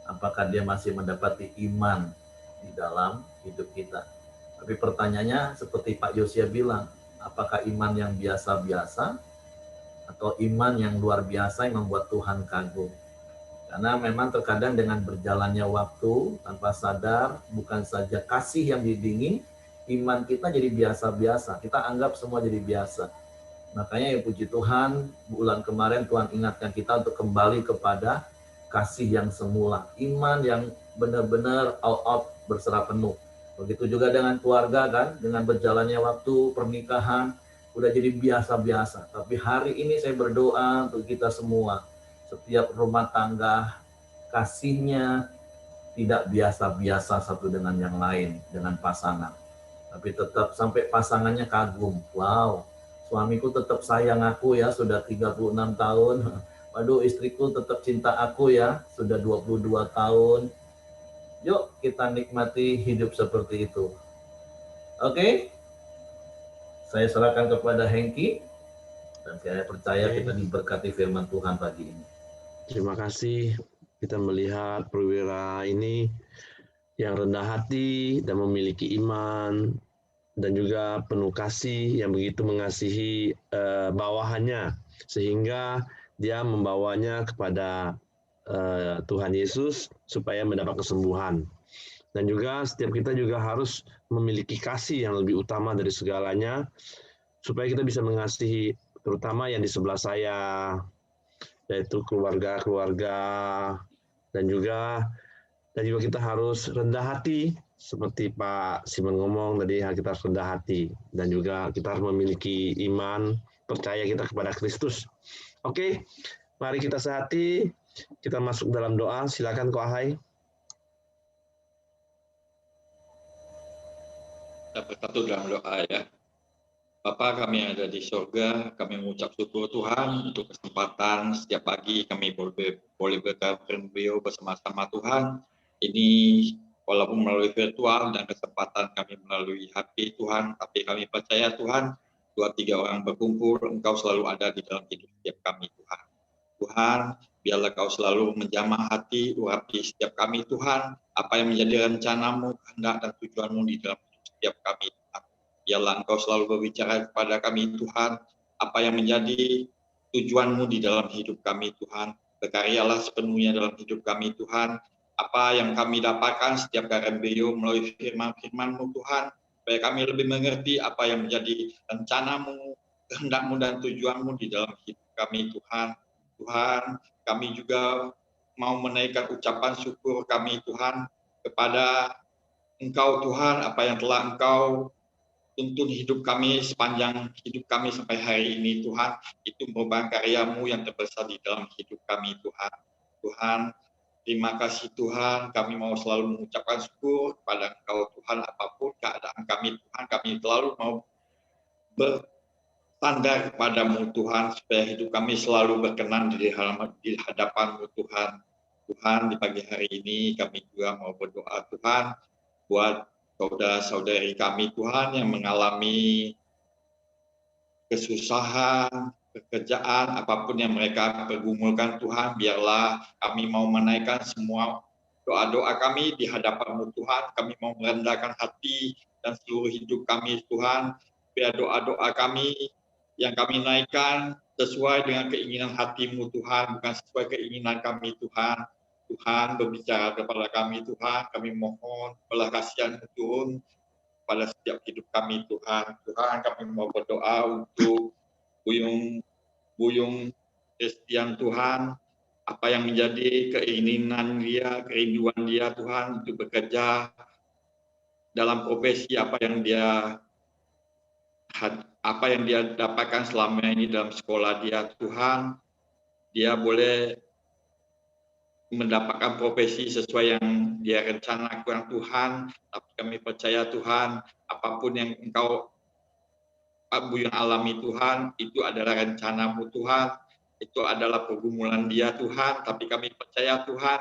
apakah dia masih mendapati iman di dalam hidup kita. Tapi pertanyaannya seperti Pak Yosia bilang, apakah iman yang biasa-biasa atau iman yang luar biasa yang membuat Tuhan kagum. Karena memang terkadang dengan berjalannya waktu tanpa sadar, bukan saja kasih yang didingin, iman kita jadi biasa-biasa. Kita anggap semua jadi biasa. Makanya ya puji Tuhan, bulan kemarin Tuhan ingatkan kita untuk kembali kepada kasih yang semula. Iman yang benar-benar all out berserah penuh. Begitu juga dengan keluarga kan, dengan berjalannya waktu, pernikahan, udah jadi biasa-biasa. Tapi hari ini saya berdoa untuk kita semua. Setiap rumah tangga, kasihnya tidak biasa-biasa satu dengan yang lain, dengan pasangan. Tapi tetap sampai pasangannya kagum. Wow, suamiku tetap sayang aku ya, sudah 36 tahun. Waduh, istriku tetap cinta aku ya, sudah 22 tahun. Yuk kita nikmati hidup seperti itu. Oke? Saya serahkan kepada Hengki, dan saya percaya kita diberkati firman Tuhan pagi ini. Terima kasih. Kita melihat perwira ini yang rendah hati dan memiliki iman, dan juga penuh kasih yang begitu mengasihi bawahannya, sehingga dia membawanya kepada Tuhan Yesus supaya mendapat kesembuhan. Dan juga setiap kita juga harus memiliki kasih yang lebih utama dari segalanya, supaya kita bisa mengasihi terutama yang di sebelah saya, yaitu keluarga-keluarga, dan juga kita harus rendah hati, seperti Pak Simon ngomong tadi, kita harus rendah hati, dan juga kita harus memiliki iman, percaya kita kepada Kristus. Oke, mari kita sehati, kita masuk dalam doa. Silakan Ko Ahai. Kita bersatu dalam doa ya. Bapa kami yang ada di surga, kami mengucap syukur Tuhan untuk kesempatan setiap pagi kami boleh berkarya bersama-sama Tuhan. Ini walaupun melalui virtual dan kesempatan kami melalui HP Tuhan, tapi kami percaya Tuhan, 2-3 orang berkumpul, Engkau selalu ada di dalam hidup setiap kami Tuhan. Tuhan, biarlah Kau selalu menjamah hati, urapi setiap kami Tuhan, apa yang menjadi rencanamu, kehendak dan tujuanmu di dalam setiap kami Tuhan. Biarlah Engkau selalu berbicara kepada kami Tuhan, apa yang menjadi tujuanmu di dalam hidup kami Tuhan. Berkaryalah sepenuhnya dalam hidup kami Tuhan, apa yang kami dapatkan setiap KRMBio melalui firman-firman-Mu Tuhan, supaya kami lebih mengerti apa yang menjadi rencana-Mu, kehendak-Mu dan tujuan-Mu di dalam hidup kami Tuhan. Tuhan, kami juga mau menaikkan ucapan syukur kami Tuhan kepada Engkau Tuhan, apa yang telah Engkau tuntun hidup kami sepanjang hidup kami sampai hari ini Tuhan, itu merupakan karya-Mu yang terbesar di dalam hidup kami Tuhan. Tuhan, terima kasih Tuhan, kami mau selalu mengucapkan syukur kepada Engkau Tuhan, apapun keadaan kami Tuhan, kami selalu mau bersandar kepada-Mu Tuhan, supaya hidup kami selalu berkenan di hadapan-Mu Tuhan. Tuhan, di pagi hari ini kami juga mau berdoa Tuhan, buat saudara-saudari kami Tuhan yang mengalami kesusahan, pekerjaan, apapun yang mereka pergumulkan Tuhan, biarlah kami mau menaikkan semua doa-doa kami di hadapan-Mu Tuhan, kami mau merendahkan hati dan seluruh hidup kami Tuhan, biar doa-doa kami yang kami naikkan sesuai dengan keinginan hati-Mu Tuhan, bukan sesuai keinginan kami Tuhan. Tuhan berbicara kepada kami Tuhan, kami mohon belas kasihan-Mu turun pada setiap hidup kami Tuhan. Tuhan, kami mau berdoa untuk Buyung Christian Tuhan, apa yang menjadi keinginan dia, kerinduan dia Tuhan untuk bekerja dalam profesi apa yang dia dapatkan selama ini dalam sekolah dia Tuhan, dia boleh mendapatkan profesi sesuai yang dia rencanakan Tuhan, tapi kami percaya Tuhan, apapun yang Engkau Buyung alami Tuhan, itu adalah rencana-Mu Tuhan, itu adalah pergumulan dia Tuhan, tapi kami percaya Tuhan,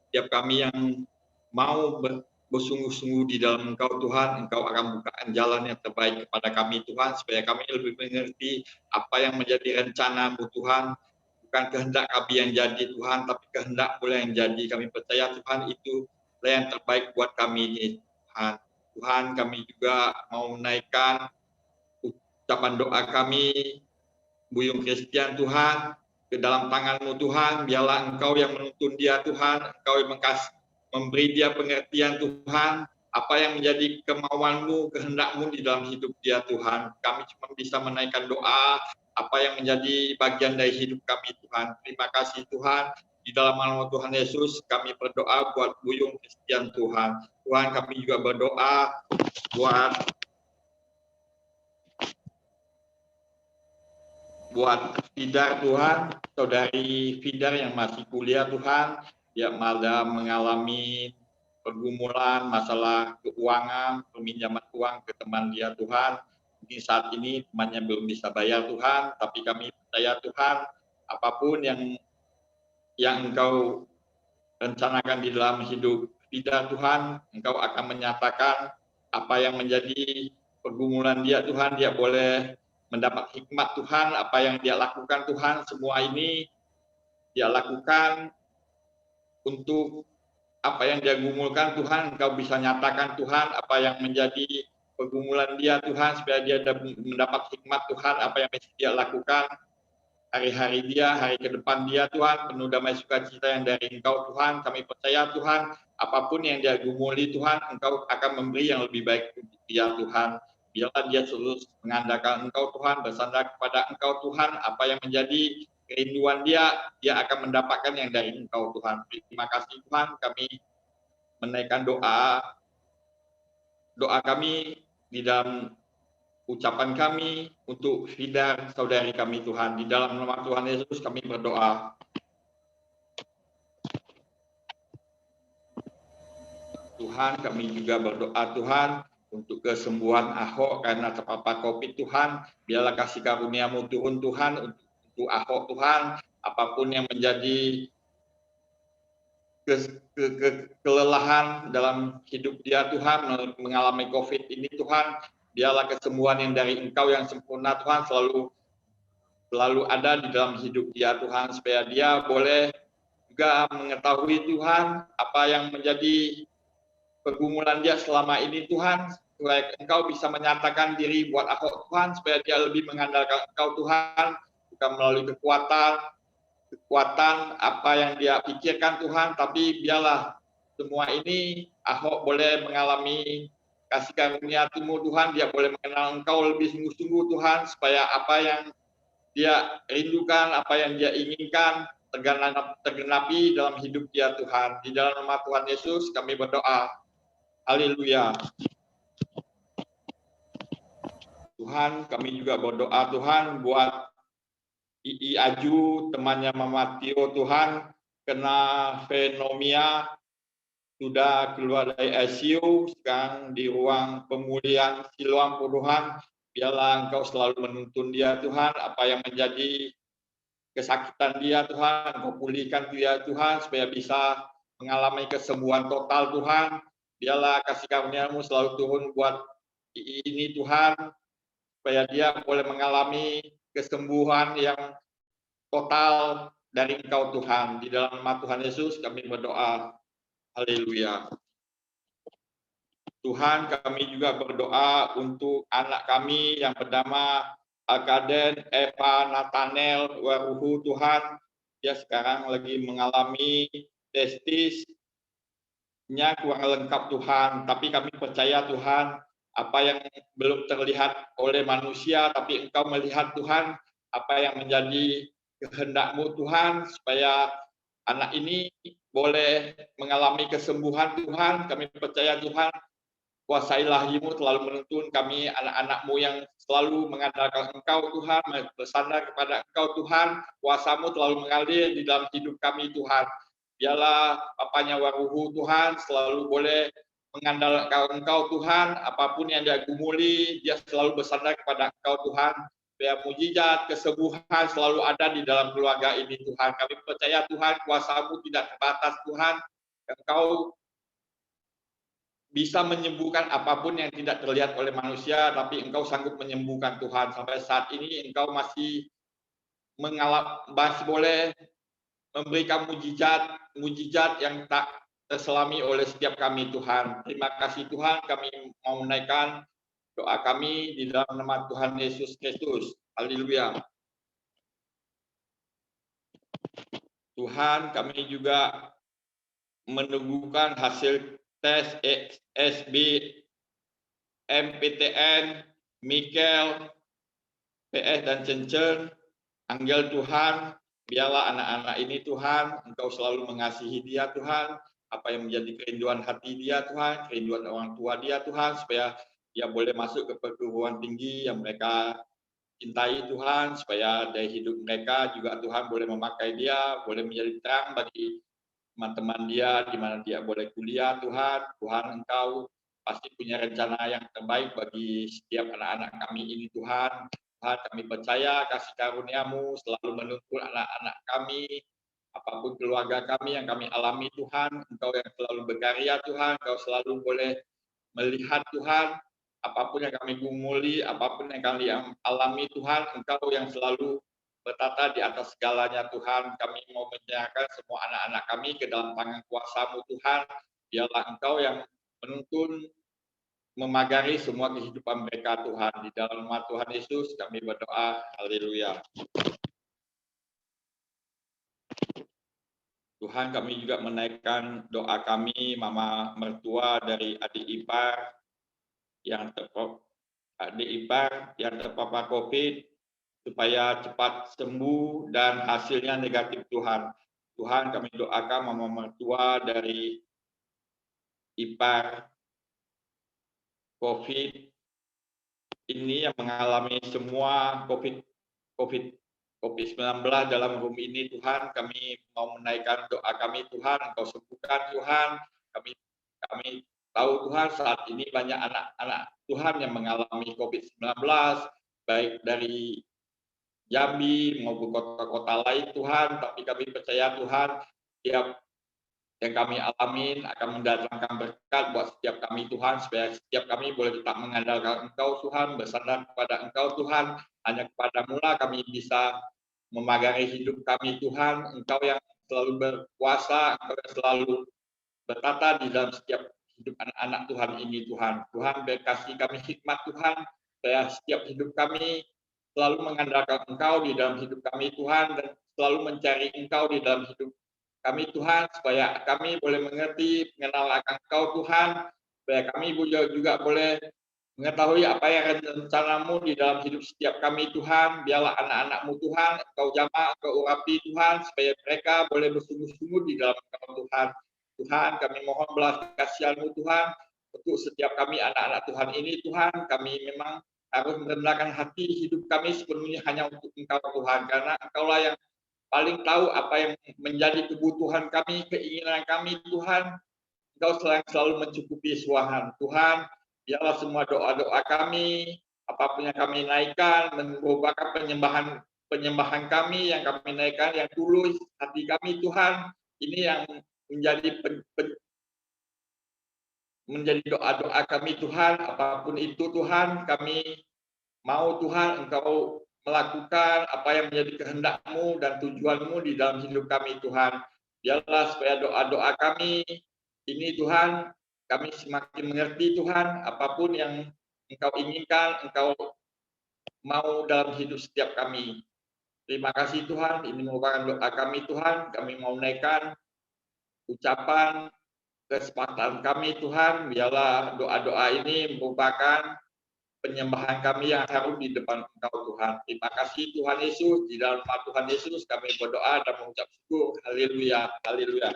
setiap kami yang mau bersungguh-sungguh di dalam Engkau Tuhan, Engkau akan bukakan jalan yang terbaik kepada kami Tuhan, supaya kami lebih mengerti apa yang menjadi rencana-Mu Tuhan, bukan kehendak kami yang jadi Tuhan, tapi kehendak-Mu yang jadi. Kami percaya Tuhan itu yang terbaik buat kami ini Tuhan. Tuhan, kami juga mau menaikkan ucapan doa kami, Buyung Christian Tuhan, ke dalam tangan-Mu Tuhan, biarlah Engkau yang menuntun dia Tuhan, Engkau yang memberi dia pengertian Tuhan, apa yang menjadi kemauan-Mu, kehendak-Mu di dalam hidup dia Tuhan. Kami cuma bisa menaikkan doa, apa yang menjadi bagian dari hidup kami Tuhan. Terima kasih Tuhan, di dalam nama Tuhan Yesus kami berdoa buat Buyung Christian Tuhan. Tuhan, kami juga berdoa buat Fidar Tuhan, saudari Fidar yang masih kuliah Tuhan, dia malah mengalami pergumulan, masalah keuangan, peminjaman uang ke teman dia Tuhan. Mungkin saat ini temannya belum bisa bayar Tuhan, tapi kami percaya Tuhan, apapun yang Engkau rencanakan di dalam hidup Fidar Tuhan, Engkau akan menyatakan apa yang menjadi pergumulan dia Tuhan, dia boleh mendapat hikmat Tuhan, apa yang dia lakukan Tuhan, semua ini dia lakukan untuk apa yang dia gumulkan Tuhan, Engkau bisa nyatakan Tuhan, apa yang menjadi pergumulan dia Tuhan, supaya dia mendapat hikmat Tuhan, apa yang dia lakukan, hari-hari dia, hari ke depan dia Tuhan, penuh damai sukacita yang dari Engkau Tuhan. Kami percaya Tuhan, apapun yang dia gumuli Tuhan, Engkau akan memberi yang lebih baik untuk dia Tuhan. Biarlah dia terus mengandalkan Engkau Tuhan, bersandar kepada Engkau Tuhan, apa yang menjadi kerinduan dia akan mendapatkan yang dari Engkau Tuhan. Terima kasih Tuhan, kami menaikkan doa kami di dalam ucapan kami untuk Fidar, saudari kami Tuhan. Di dalam nama Tuhan Yesus kami berdoa. Tuhan, kami juga berdoa Tuhan untuk kesembuhan Ahok karena terpapar COVID Tuhan. Biarlah kasih karunia-Mu turun Tuhan untuk Ahok Tuhan. Apapun yang menjadi kelelahan dalam hidup dia Tuhan, mengalami COVID ini Tuhan, biarlah kesembuhan yang dari Engkau yang sempurna Tuhan selalu ada di dalam hidup dia Tuhan, supaya dia boleh juga mengetahui Tuhan apa yang menjadi pergumulan dia selama ini Tuhan, supaya Engkau bisa menyatakan diri buat Ahok Tuhan, supaya dia lebih mengandalkan Engkau Tuhan, bukan melalui kekuatan apa yang dia pikirkan Tuhan, tapi biarlah semua ini Ahok boleh mengalami kasih karunia-Mu Tuhan, dia boleh mengenal Engkau lebih sungguh-sungguh Tuhan, supaya apa yang dia rindukan, apa yang dia inginkan tergenapi dalam hidup dia Tuhan. Di dalam nama Tuhan Yesus kami berdoa. Haleluya. Tuhan, kami juga berdoa Tuhan buat Ii Aju, temannya Mama Tio Tuhan, kena fenomia, sudah keluar dari ICU, sekarang di ruang pemulihan Siloam Tuhan. Biarlah Engkau selalu menuntun dia Tuhan, apa yang menjadi kesakitan dia Tuhan, Engkau pulihkan dia Tuhan, supaya bisa mengalami kesembuhan total Tuhan. Biarlah kasih karunia-Mu selalu turun buat ini Tuhan, supaya dia boleh mengalami kesembuhan yang total dari Engkau Tuhan. Di dalam nama Tuhan Yesus kami berdoa. Haleluya. Tuhan, kami juga berdoa untuk anak kami yang bernama Alkaden Eva Nathanael Waruhu Tuhan. Dia sekarang lagi mengalami testisnya kurang lengkap Tuhan, tapi kami percaya Tuhan, apa yang belum terlihat oleh manusia, tapi Engkau melihat Tuhan, apa yang menjadi kehendak-Mu Tuhan, supaya anak ini boleh mengalami kesembuhan Tuhan. Kami percaya Tuhan, kuasa ilahi-Mu selalu menuntun kami anak-anak-Mu yang selalu mengandalkan Engkau Tuhan, bersandar kepada Engkau Tuhan, kuasa-Mu selalu mengalir di dalam hidup kami Tuhan. Biarlah papanya Waruhu Tuhan selalu boleh mengandalkan Engkau Tuhan, apapun yang dia gumuli, dia selalu bersandar kepada Engkau Tuhan. Biar mujizat, kesembuhan selalu ada di dalam keluarga ini Tuhan. Kami percaya Tuhan, kuasa-Mu tidak terbatas Tuhan. Engkau bisa menyembuhkan apapun yang tidak terlihat oleh manusia, tapi Engkau sanggup menyembuhkan Tuhan. Sampai saat ini Engkau masih boleh memberikan mujizat yang tak terselami oleh setiap kami Tuhan. Terima kasih Tuhan, kami mau menaikkan doa kami di dalam nama Tuhan Yesus Kristus. Haleluya. Tuhan, kami juga menunggukan hasil tes SB, MPTN, Mikel, PS dan Cencen. Anggel Tuhan, biarlah anak-anak ini Tuhan, Engkau selalu mengasihi dia Tuhan, apa yang menjadi kerinduan hati dia Tuhan, kerinduan orang tua dia Tuhan, supaya dia boleh masuk ke perguruan tinggi yang mereka cintai Tuhan, supaya dari hidup mereka juga Tuhan boleh memakai dia, boleh menjadi terang bagi teman-teman dia, di mana dia boleh kuliah Tuhan. Tuhan Engkau pasti punya rencana yang terbaik bagi setiap anak-anak kami ini Tuhan. Tuhan, kami percaya kasih karunia-Mu selalu menuntun anak-anak kami, apapun keluarga kami yang kami alami Tuhan, Engkau yang selalu berkarya Tuhan, Engkau selalu boleh melihat Tuhan, apapun yang kami gumuli, apapun yang kami alami Tuhan, Engkau yang selalu bertata di atas segalanya Tuhan. Kami mau menyerahkan semua anak-anak kami ke dalam tangan kuasa-Mu Tuhan. Biarlah Engkau yang menuntun, memagari semua kehidupan mereka Tuhan. Di dalam nama Tuhan Yesus kami berdoa. Haleluya. Tuhan, kami juga menaikkan doa kami, mama mertua dari adik ipar yang terpapar COVID, supaya cepat sembuh dan hasilnya negatif Tuhan. Tuhan, kami doakan mama mertua dari ipar COVID ini yang mengalami semua COVID-19 dalam room ini Tuhan, kami mau menaikkan doa kami Tuhan, Engkau sembuhkan Tuhan. Kami tahu Tuhan saat ini banyak anak-anak Tuhan yang mengalami COVID-19, baik dari Jambi maupun kota-kota lain Tuhan, tapi kami percaya Tuhan, setiap yang kami alamin akan mendatangkan berkat buat setiap kami Tuhan, supaya setiap kami boleh tetap mengandalkan Engkau Tuhan, bersandar kepada Engkau Tuhan, hanya kepada-Mu lah kami bisa memagari hidup kami Tuhan. Engkau yang selalu berkuasa, Engkau yang selalu bertata di dalam setiap hidup anak-anak Tuhan ini Tuhan. Tuhan berkasih kami hikmat Tuhan, supaya setiap hidup kami selalu mengandalkan Engkau di dalam hidup kami Tuhan, dan selalu mencari Engkau di dalam hidup kami Tuhan, supaya kami boleh mengerti, mengenal akan Engkau Tuhan, supaya kami juga boleh mengetahui apa yang rencana-Mu di dalam hidup setiap kami Tuhan. Biarlah anak-anak-Mu Tuhan, Engkau jamah, Engkau urapi Tuhan, supaya mereka boleh bersungguh-sungguh di dalam Engkau Tuhan. Tuhan, kami mohon belas kasihan-Mu Tuhan, untuk setiap kami anak-anak Tuhan ini Tuhan, kami memang harus merendahkan hati hidup kami sepenuhnya hanya untuk Engkau Tuhan, karena Engkaulah yang paling tahu apa yang menjadi kebutuhan kami, keinginan kami Tuhan. Engkau selalu mencukupi Tuhan. Tuhan, biarlah semua doa-doa kami, apapun yang kami naikkan, merupakan penyembahan kami yang kami naikkan, yang tulus hati kami Tuhan. Ini yang menjadi doa-doa kami Tuhan. Apapun itu Tuhan, kami mau Tuhan Engkau melakukan apa yang menjadi kehendak-Mu dan tujuan-Mu di dalam hidup kami Tuhan. Biarlah supaya doa-doa kami ini Tuhan, kami semakin mengerti Tuhan, apapun yang Engkau inginkan, Engkau mau dalam hidup setiap kami. Terima kasih Tuhan, ini merupakan doa kami Tuhan, kami mau menaikkan ucapan kesempatan kami Tuhan, biarlah doa-doa ini merupakan penyembahan kami yang harum di depan Engkau Tuhan. Terima kasih Tuhan Yesus, di dalam nama Tuhan Yesus kami berdoa dan mengucap syukur. Haleluya, haleluya.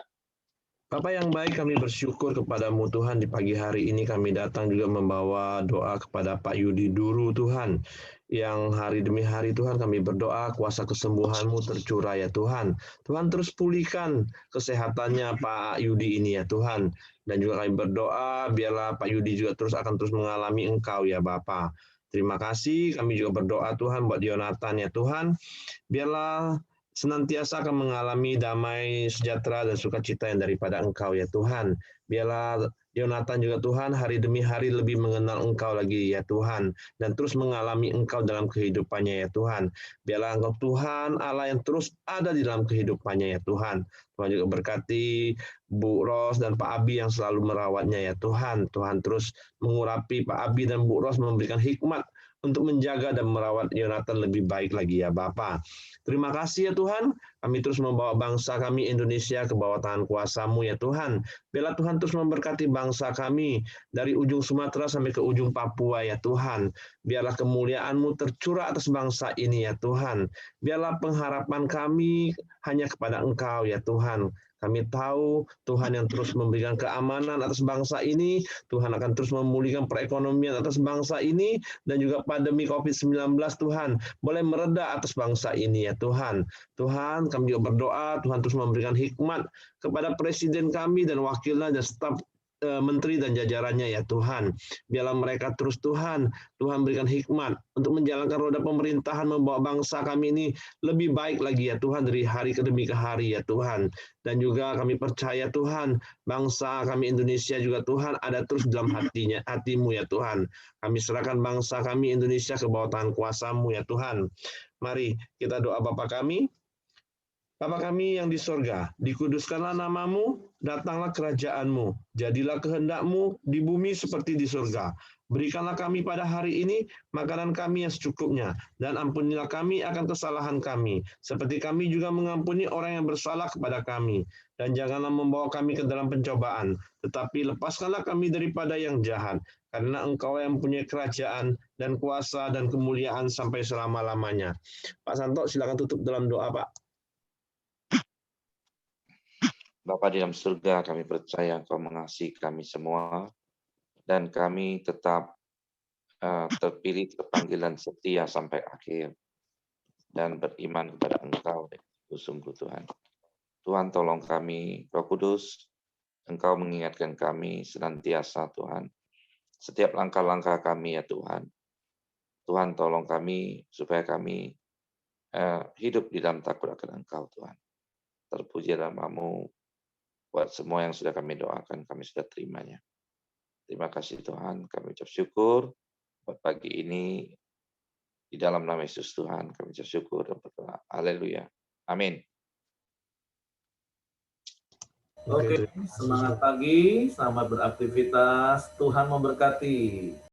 Bapa yang baik, kami bersyukur kepadamu Tuhan. Di pagi hari ini kami datang juga membawa doa kepada Pak Yudi Duru Tuhan. Yang hari demi hari Tuhan kami berdoa kuasa kesembuhan-Mu tercurah ya Tuhan. Tuhan terus pulihkan kesehatannya Pak Yudi ini ya Tuhan. Dan juga kami berdoa biarlah Pak Yudi juga akan terus mengalami Engkau ya Bapa. Terima kasih, kami juga berdoa Tuhan buat Yonatan ya Tuhan. Biarlah senantiasa akan mengalami damai, sejahtera, dan sukacita yang daripada Engkau ya Tuhan. Biarlah Yonatan juga Tuhan hari demi hari lebih mengenal Engkau lagi ya Tuhan. Dan terus mengalami Engkau dalam kehidupannya ya Tuhan. Biarlah Engkau Tuhan Allah yang terus ada di dalam kehidupannya ya Tuhan. Tuhan juga berkati Bu Ros dan Pak Abi yang selalu merawatnya ya Tuhan. Tuhan terus mengurapi Pak Abi dan Bu Ros, memberikan hikmat untuk menjaga dan merawat Yonatan lebih baik lagi ya Bapa. Terima kasih ya Tuhan, kami terus membawa bangsa kami Indonesia ke bawah tangan kuasa-Mu ya Tuhan. Biarlah Tuhan terus memberkati bangsa kami dari ujung Sumatera sampai ke ujung Papua ya Tuhan. Biarlah kemuliaan-Mu tercurah atas bangsa ini ya Tuhan. Biarlah pengharapan kami hanya kepada Engkau ya Tuhan. Kami tahu Tuhan yang terus memberikan keamanan atas bangsa ini, Tuhan akan terus memulihkan perekonomian atas bangsa ini, dan juga pandemi COVID-19 Tuhan boleh mereda atas bangsa ini ya Tuhan. Tuhan, kami juga berdoa, Tuhan terus memberikan hikmat kepada Presiden kami dan wakilnya dan staf menteri dan jajarannya ya Tuhan. Biarlah mereka terus Tuhan berikan hikmat untuk menjalankan roda pemerintahan, membawa bangsa kami ini lebih baik lagi ya Tuhan dari hari ke demi ke hari ya Tuhan. Dan juga kami percaya Tuhan, bangsa kami Indonesia juga Tuhan ada terus dalam hati-Mu ya Tuhan. Kami serahkan bangsa kami Indonesia ke bawah tangan kuasa-Mu ya Tuhan. Mari kita doa Bapa kami. Bapa kami yang di sorga, dikuduskanlah nama-Mu, datanglah kerajaan-Mu, jadilah kehendak-Mu di bumi seperti di sorga. Berikanlah kami pada hari ini makanan kami yang secukupnya, dan ampunilah kami akan kesalahan kami, seperti kami juga mengampuni orang yang bersalah kepada kami. Dan janganlah membawa kami ke dalam pencobaan, tetapi lepaskanlah kami daripada yang jahat, karena Engkau yang mempunyai kerajaan dan kuasa dan kemuliaan sampai selama-lamanya. Pak Santo, silakan tutup dalam doa, Pak. Bapa di dalam surga, kami percaya Engkau mengasihi kami semua, dan kami tetap terpilih, terpanggilan setia sampai akhir, dan beriman kepada Engkau, sungguh Tuhan. Tuhan tolong kami, Roh Kudus, Engkau mengingatkan kami senantiasa Tuhan, setiap langkah-langkah kami ya Tuhan. Tuhan tolong kami, supaya kami hidup di dalam takut akan Engkau Tuhan. Terpuji nama-Mu. Buat semua yang sudah kami doakan, kami sudah terimanya. Terima kasih Tuhan, kami ucap syukur buat pagi ini. Di dalam nama Yesus Tuhan, kami ucap syukur dan berdoa. Haleluya. Amin. Oke, semangat pagi, selamat beraktivitas. Tuhan memberkati.